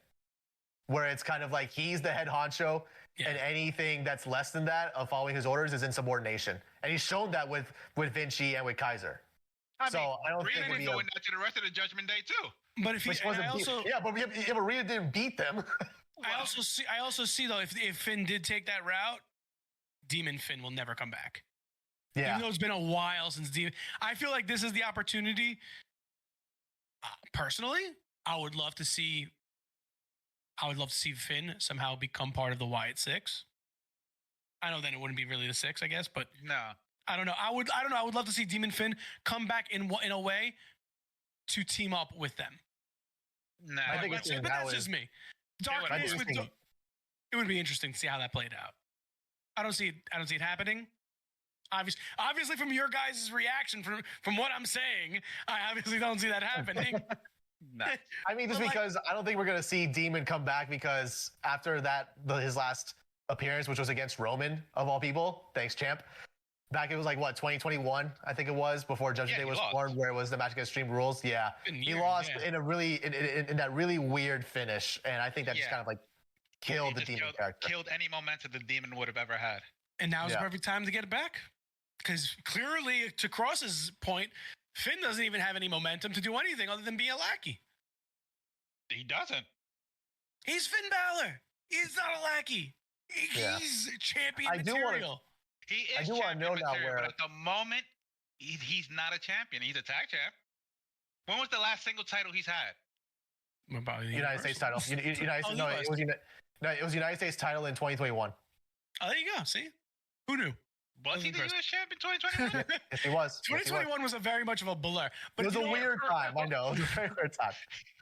Where it's kind of like he's the head honcho, and anything that's less than that of following his orders is insubordination. And he's shown that with Vinci and with Kaiser. I don't think Rhea doing that to the rest of the Judgment Day too. But if but Rhea didn't beat them. I also see though, if Finn did take that route, Demon Finn will never come back. Yeah. Even though it's been a while since Demon, I feel like this is the opportunity. Personally, I would love to see Finn somehow become part of the Wyatt Six. I know then it wouldn't be really the 6, I guess, but no. I don't know. I would love to see Demon Finn come back in a way to team up with them. Nah, I think but that's just me. Darkness it would be interesting to see how that played out. I don't see it happening. Obviously, from your guys' reaction, from what I'm saying, I obviously don't see that happening. nah. I mean, just because I don't think we're gonna see Demon come back, because after his last appearance, which was against Roman of all people, thanks champ. Back it was like what 2021, I think it was, before Judgment Day was formed, where it was the match against Extreme Rules. Yeah, he lost in a really in that really weird finish, and I think that just kind of like killed the Demon character. Killed any momentum the Demon would have ever had. And now's the perfect time to get it back. Because clearly, to Cross's point, Finn doesn't even have any momentum to do anything other than be a lackey. He doesn't. He's Finn Balor. He's not a lackey. He's champion material. He is champion material, but at the moment, he's not a champion. He's a tag champ. When was the last single title he's had? United States title. It was United States title in 2021. Oh, there you go. See? Who knew? Was he the U.S. champ in 2021? Yes, he was. 2021 was a very much of a blur. But it was a weird time. I know. It was a very weird time.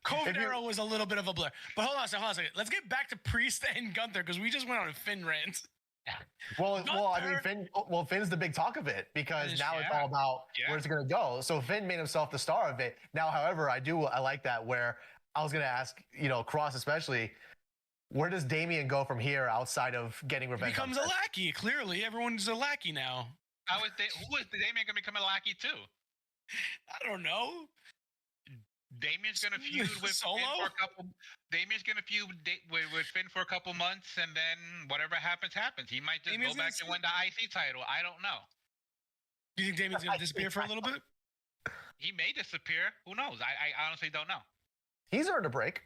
COVID era was a little bit of a blur. But hold on a second. Let's get back to Priest and Gunther, because we just went on a Finn rant. Well, I mean, Finn's the big talk of it, because now it's all about where's it going to go. So Finn made himself the star of it. Now, however, I like that, where I was going to ask, Cross especially, where does Damian go from here outside of getting revenge? He becomes a lackey. Clearly, everyone's a lackey now. Who is Damian going to become a lackey to? I don't know. Damian's going to feud with Finn for a couple. Damian's going to feud with Finn for a couple months, and then whatever happens. He might just go back and win the IC title. I don't know. Do you think Damian's going to disappear for a little bit? He may disappear. Who knows? I honestly don't know. He's earned a break.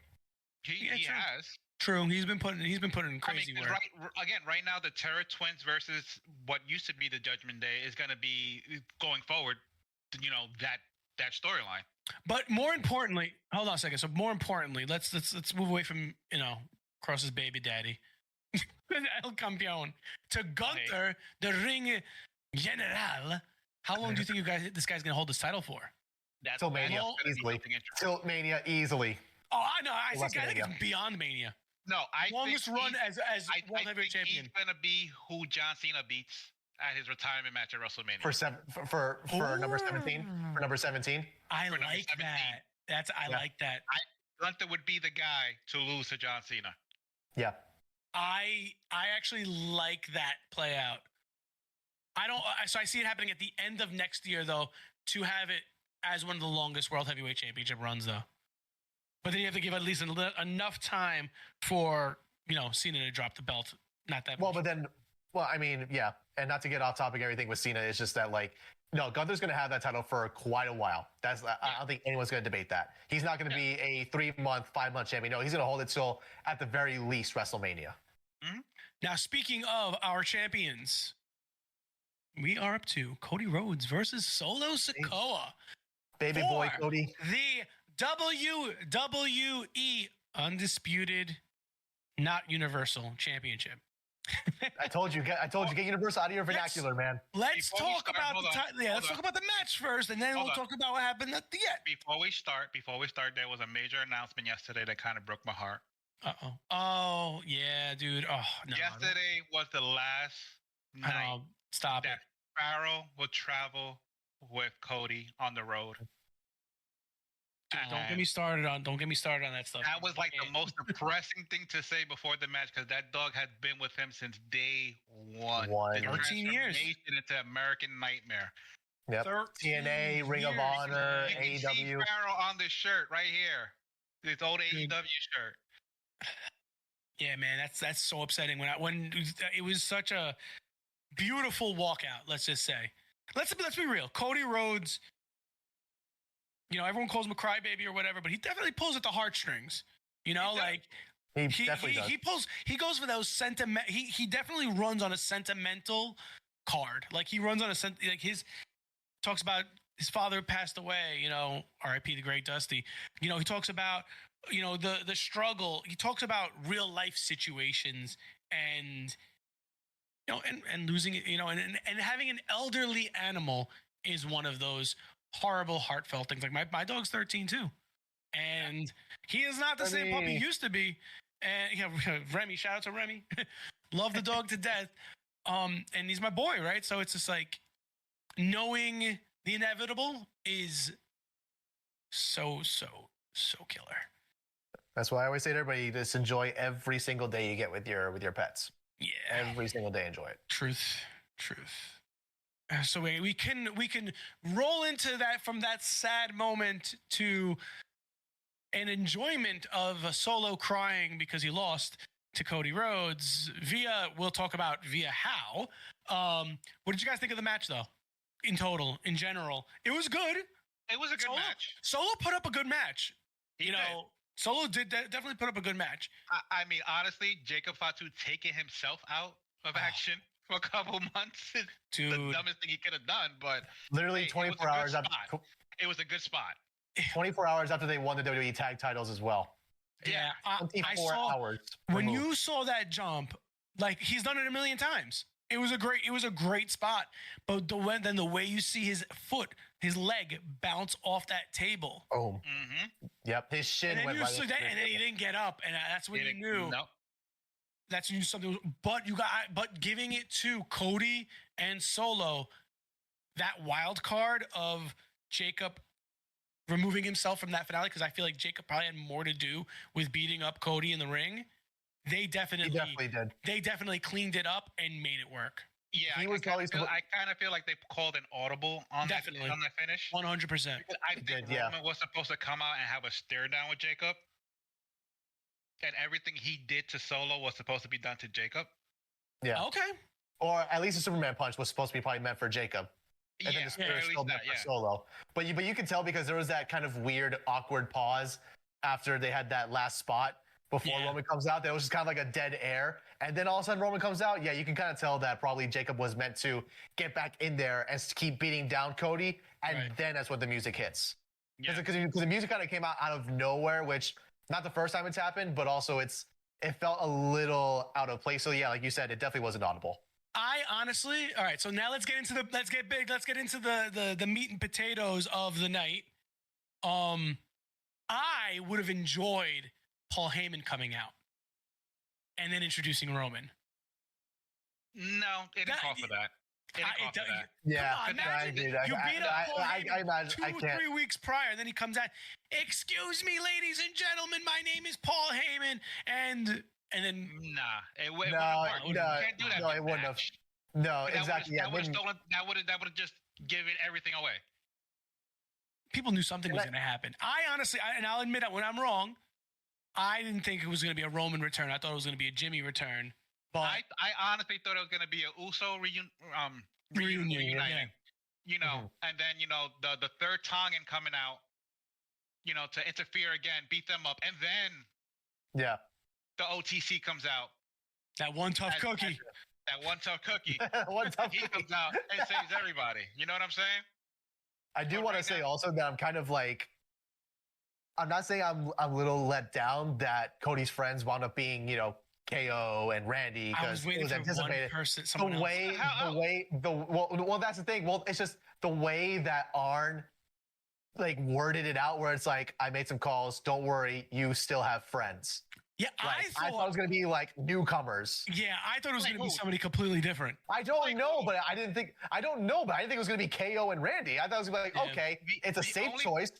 He has. True. He's been putting crazy work. Right now, the Terror Twins versus what used to be the Judgment Day is going to be going forward. That storyline. But more importantly, hold on a second. So more importantly, let's move away from Cross's baby daddy, El Campeón, to Gunther, the Ring General. How long do you think this guy's gonna hold this title for? Till Mania, easily. Till Mania, easily. Oh, I know. I think it's beyond Mania. No, longest run as World Heavyweight Champion. He's gonna be who John Cena beats at his retirement match at WrestleMania. For number 17. For number 17. I like that. I like that. Gunther would be the guy to lose to John Cena. Yeah. I actually like that play out. So I see it happening at the end of next year, though, to have it as one of the longest World Heavyweight Championship runs, though. But then you have to give at least enough time for Cena to drop the belt. Not that much. I mean, yeah, and not to get off topic, everything with Cena, it's just that Gunther's going to have that title for quite a while. I don't think anyone's going to debate that. He's not going to be a 3-month, 5-month champion. No, he's going to hold it till at the very least WrestleMania. Mm-hmm. Now, speaking of our champions, we are up to Cody Rhodes versus Solo Sikoa. Baby boy Cody. The WWE Undisputed, not Universal Championship. I told you, get Universal out of your vernacular, man. Let's talk about the match first, and then we'll talk about what happened at the end. Before we start, there was a major announcement yesterday that kind of broke my heart. Uh-oh. Oh, yeah, dude. Oh, no. Yesterday was the last night that Pharaoh would travel with Cody on the road. Don't get me started on that stuff. That was like the most depressing thing to say before the match, because that dog had been with him since day one. 13 years. Into American Nightmare. Yep. TNA, Ring of Honor, AEW. You see Pharaoh on this shirt right here. This old AEW shirt. Yeah, man, that's so upsetting. When it was such a beautiful walkout. Let's just say. Let's be real. Cody Rhodes. Everyone calls him a crybaby or whatever, but he definitely pulls at the heartstrings. He definitely does. He goes for those sentiment. He definitely runs on a sentimental card. Like he runs on talks about his father passed away. R.I.P. the great Dusty. He talks about the struggle. He talks about real life situations, and and losing it, and having an elderly animal is one of those horrible, heartfelt things. Like my dog's 13 too, and he is not the same puppy he used to be. And Remy, shout out to Remy, love the dog to death. And he's my boy, right? So it's just like knowing the inevitable is so killer. That's why I always say to everybody, just enjoy every single day you get with your pets. Yeah, every single day, enjoy it. Truth. So we can roll into that, from that sad moment to an enjoyment of a Solo crying because he lost to Cody Rhodes. We'll talk about via how. What did you guys think of the match, though? In total, in general, it was good. It was a good match. Solo put up a good match. He did. Solo did definitely put up a good match. I mean, honestly, Jacob Fatu taking himself out of action for a couple months is the dumbest thing he could have done. But literally 24 hours after, it was a good spot. 24 hours after they won the WWE tag titles as well. Yeah, 24 hours. When you saw that jump, like, he's done it a million times. It was a great spot. But then the way you see his leg bounce off that table. Oh. Mm-hmm. Yep. His shin went right into and then he didn't get up, and that's when you knew. No. That's when you knew something. But giving it to Cody and Solo, that wild card of Jacob removing himself from that finale, because I feel like Jacob probably had more to do with beating up Cody in the ring. He definitely did. They definitely cleaned it up and made it work. Yeah, I kind of feel like they called an audible on that finish. 100%. I think Roman was supposed to come out and have a stare down with Jacob, and everything he did to Solo was supposed to be done to Jacob. Yeah. Okay. Or at least a Superman punch was supposed to be probably meant for Jacob. And then the spear is still meant for Solo. But you can tell because there was that kind of weird, awkward pause after they had that last spot before Roman comes out. There was just kind of like a dead air. And then all of a sudden Roman comes out. Yeah, you can kind of tell that probably Jacob was meant to get back in there and keep beating down Cody. And then that's when the music hits. Because the music kind of came out of nowhere, which not the first time it's happened, but also it felt a little out of place. So yeah, like you said, it definitely wasn't audible. I honestly, all right. So now let's get into the meat and potatoes of the night. I would have enjoyed Paul Heyman coming out and then introducing Roman. No, it didn't call for that. Yeah, imagine you beat up Paul Heyman 2 or 3 weeks prior, and then he comes out. Excuse me, ladies and gentlemen, my name is Paul Heyman, and then it wouldn't work. You can't do that. No, it wouldn't have. No, exactly. That would have just given everything away. People knew something was going to happen. I honestly, and I'll admit that when I'm wrong, I didn't think it was going to be a Roman return. I thought it was going to be a Jimmy return. But I honestly thought it was going to be a Uso reuniting. And then the third Tongan coming out, to interfere again, beat them up, and then the OTC comes out. That one tough cookie. That one tough cookie. He comes out and saves everybody. You know what I'm saying? I do want to say also that I'm kind of like, I'm not saying I'm a little let down that Cody's friends wound up being, KO and Randy, because it was anticipated. Well, that's the thing. Well, it's just the way that Arn worded it out, where it's like, I made some calls. Don't worry, you still have friends. Yeah, I thought it was going to be newcomers. Yeah, I thought it was going to be somebody completely different. I don't know, but I didn't think it was going to be KO and Randy. I thought it was going to be okay, it's a safe choice.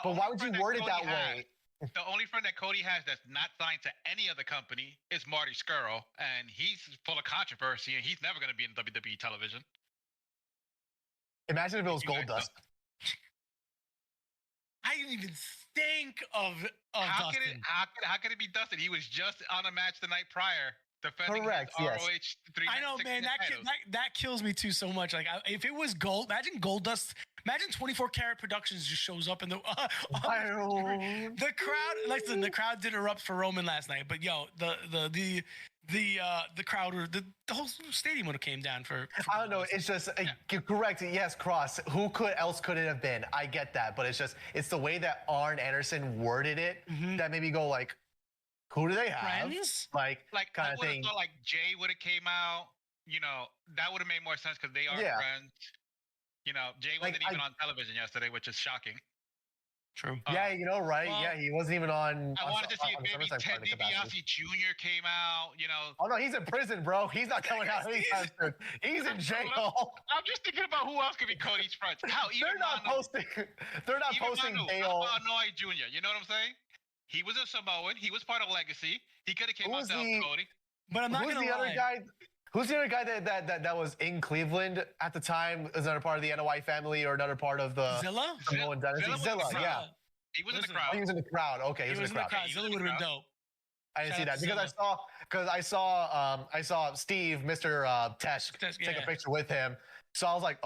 But why would you word it that way? The only friend that Cody has that's not signed to any other company is Marty Scurll, and he's full of controversy, and he's never going to be in WWE television. Imagine if it was Goldust. I didn't even think of how Dustin. How could it be Dustin? He was just on a match the night prior, defending his ROH 3 I know, man. That kills me too so much. Like, if it was imagine Goldust. Imagine 24 Karat Productions just shows up in the the crowd. Listen, the crowd did erupt for Roman last night, but the crowd, or the whole stadium would have came down for I don't know. It's just correct. Yes, Cross. Who else could it have been? I get that, but it's the way that Arn Anderson worded it that made me go like, who do they have? Friends? Like kind of thing. Thought Jay would have came out. that would have made more sense because they are friends. Jay wasn't even on television yesterday, which is shocking. True. Yeah, right? Well, yeah, he wasn't even on. I wanted to see if maybe Ted DiBiase Jr. came out. Oh no, he's in prison, bro. He's not coming out anytime soon. He's in jail. I'm just thinking about who else could be Cody's friends. They're not posting Dale. Noah Jr. You know what I'm saying? He was a Samoan. He was part of Legacy. He could have came out to Cody. But I'm not going to lie. Who's the other guy that was in Cleveland at the time? Is another part of the NOI family or another part of the Zilla? Samoan dynasty? Zilla, yeah. He was in the crowd. He was in the crowd. Okay, he was in the crowd. Zilla would have been dope. I didn't see that because I saw Steve, Mr. Tesh, take a picture with him. So I was like,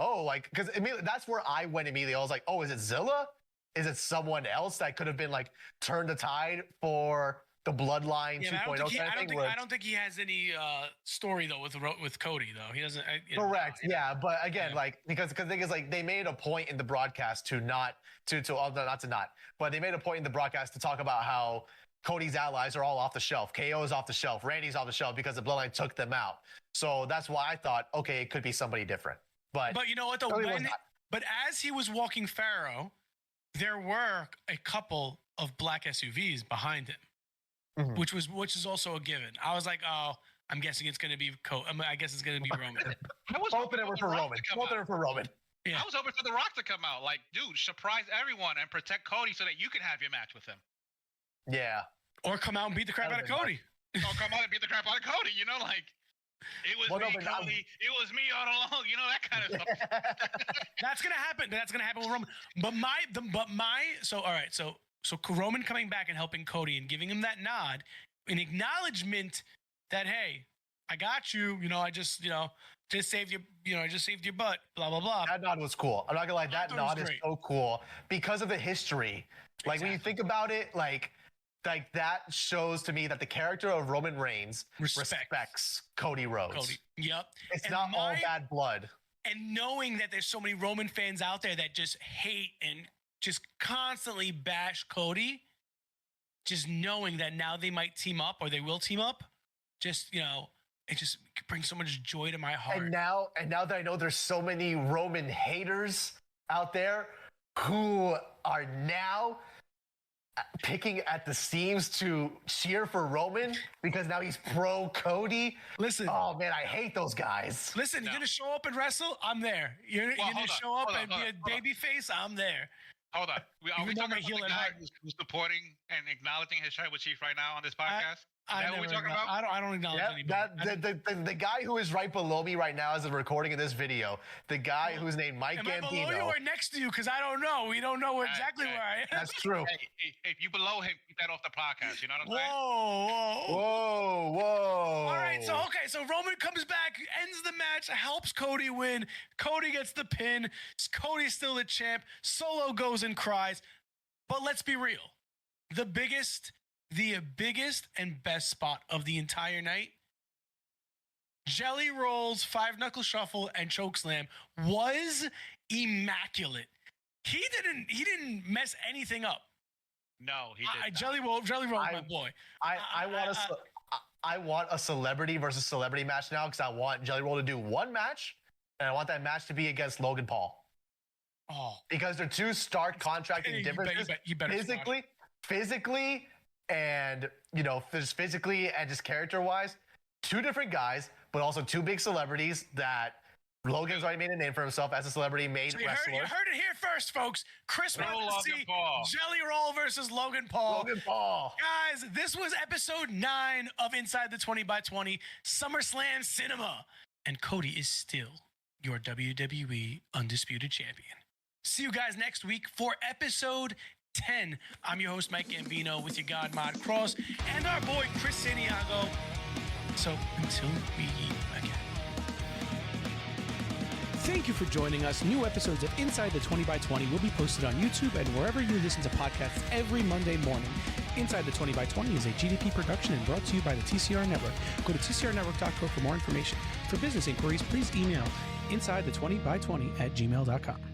because that's where I went immediately. I was like, is it Zilla? Is it someone else that could have been like turned the tide for the Bloodline 2.0 I don't think he has any story though with Cody though. He doesn't. Correct. But again, because the thing is they made a point in the broadcast but they made a point in the broadcast to talk about how Cody's allies are all off the shelf. KO is off the shelf. Randy's off the shelf because the Bloodline took them out. So that's why I thought, okay, it could be somebody different. But you know what though? But as he was walking Pharaoh, there were a couple of black SUVs behind him. Mm-hmm. Which is also a given. I was like, I'm guessing it's going to be I guess it's going to be Roman. I was hoping it was for Roman. Yeah. I was hoping for The Rock to come out. Like, dude, surprise everyone and protect Cody so that you can have your match with him. Yeah. Or come out and beat the crap out of Cody. It was me, Cody. It was me all along. That kind of stuff. That's going to happen. That's going to happen with Roman. So Roman coming back and helping Cody and giving him that nod, an acknowledgement that, hey, I got you. I just saved you. I just saved your butt. Blah blah blah. That nod was cool. I'm not gonna lie. That nod is so cool because of the history. Like when you think about it, like that shows to me that the character of Roman Reigns respects Cody Rhodes. Cody. Yep. It's not all bad blood. And knowing that there's so many Roman fans out there that just hate and just constantly bash Cody, just knowing that now they might team up or they will team up, it just brings so much joy to my heart. And now that I know there's so many Roman haters out there who are now picking at the seams to cheer for Roman because now he's pro Cody. Listen. Oh man, I hate those guys. Listen, you're gonna show up and wrestle, I'm there. You're gonna show up and be a baby face, I'm there. Hold on. Are we talking about the guy who's supporting and acknowledging his tribal chief right now on this podcast? Is that what we're talking about? I don't acknowledge anybody. The guy who is right below me right now as a recording of this video, the guy who's named Mike Gambino. Am I below you or next to you? Because I don't know. We don't know exactly where I am. That's true. Hey, if you below him, keep that off the podcast. You know what I'm saying? Whoa. All right. So Roman comes back, ends the match, helps Cody win. Cody gets the pin. Cody's still the champ. Solo goes and cries. But let's be real. The biggest and best spot of the entire night, Jelly Rolls, 5-knuckle shuffle, and chokeslam was immaculate. He didn't mess anything up. No, he didn't. Jelly Roll, my boy. I want a celebrity versus celebrity match now because I want Jelly Roll to do one match, and I want that match to be against Logan Paul. Oh, because they're two stark contracting differences. You better physically. And just physically and just character-wise, two different guys, but also two big celebrities that Logan's already made a name for himself as a celebrity made wrestler. You heard it here first, folks. Chris wants to see Jelly Roll versus Logan Paul. Guys, this was episode 9 of Inside the 20x20 Summer Slam Cinema. And Cody is still your WWE Undisputed Champion. See you guys next week for episode 10. I'm your host, Mike Gambino, with your God Mod Cross and our boy, Chris Santiago. So until we meet again. Thank you for joining us. New episodes of Inside the 20x20 will be posted on YouTube and wherever you listen to podcasts every Monday morning. Inside the 20x20 is a GDP production and brought to you by the TCR Network. Go to tcrnetwork.co for more information. For business inquiries, please email insidethe20by20@gmail.com.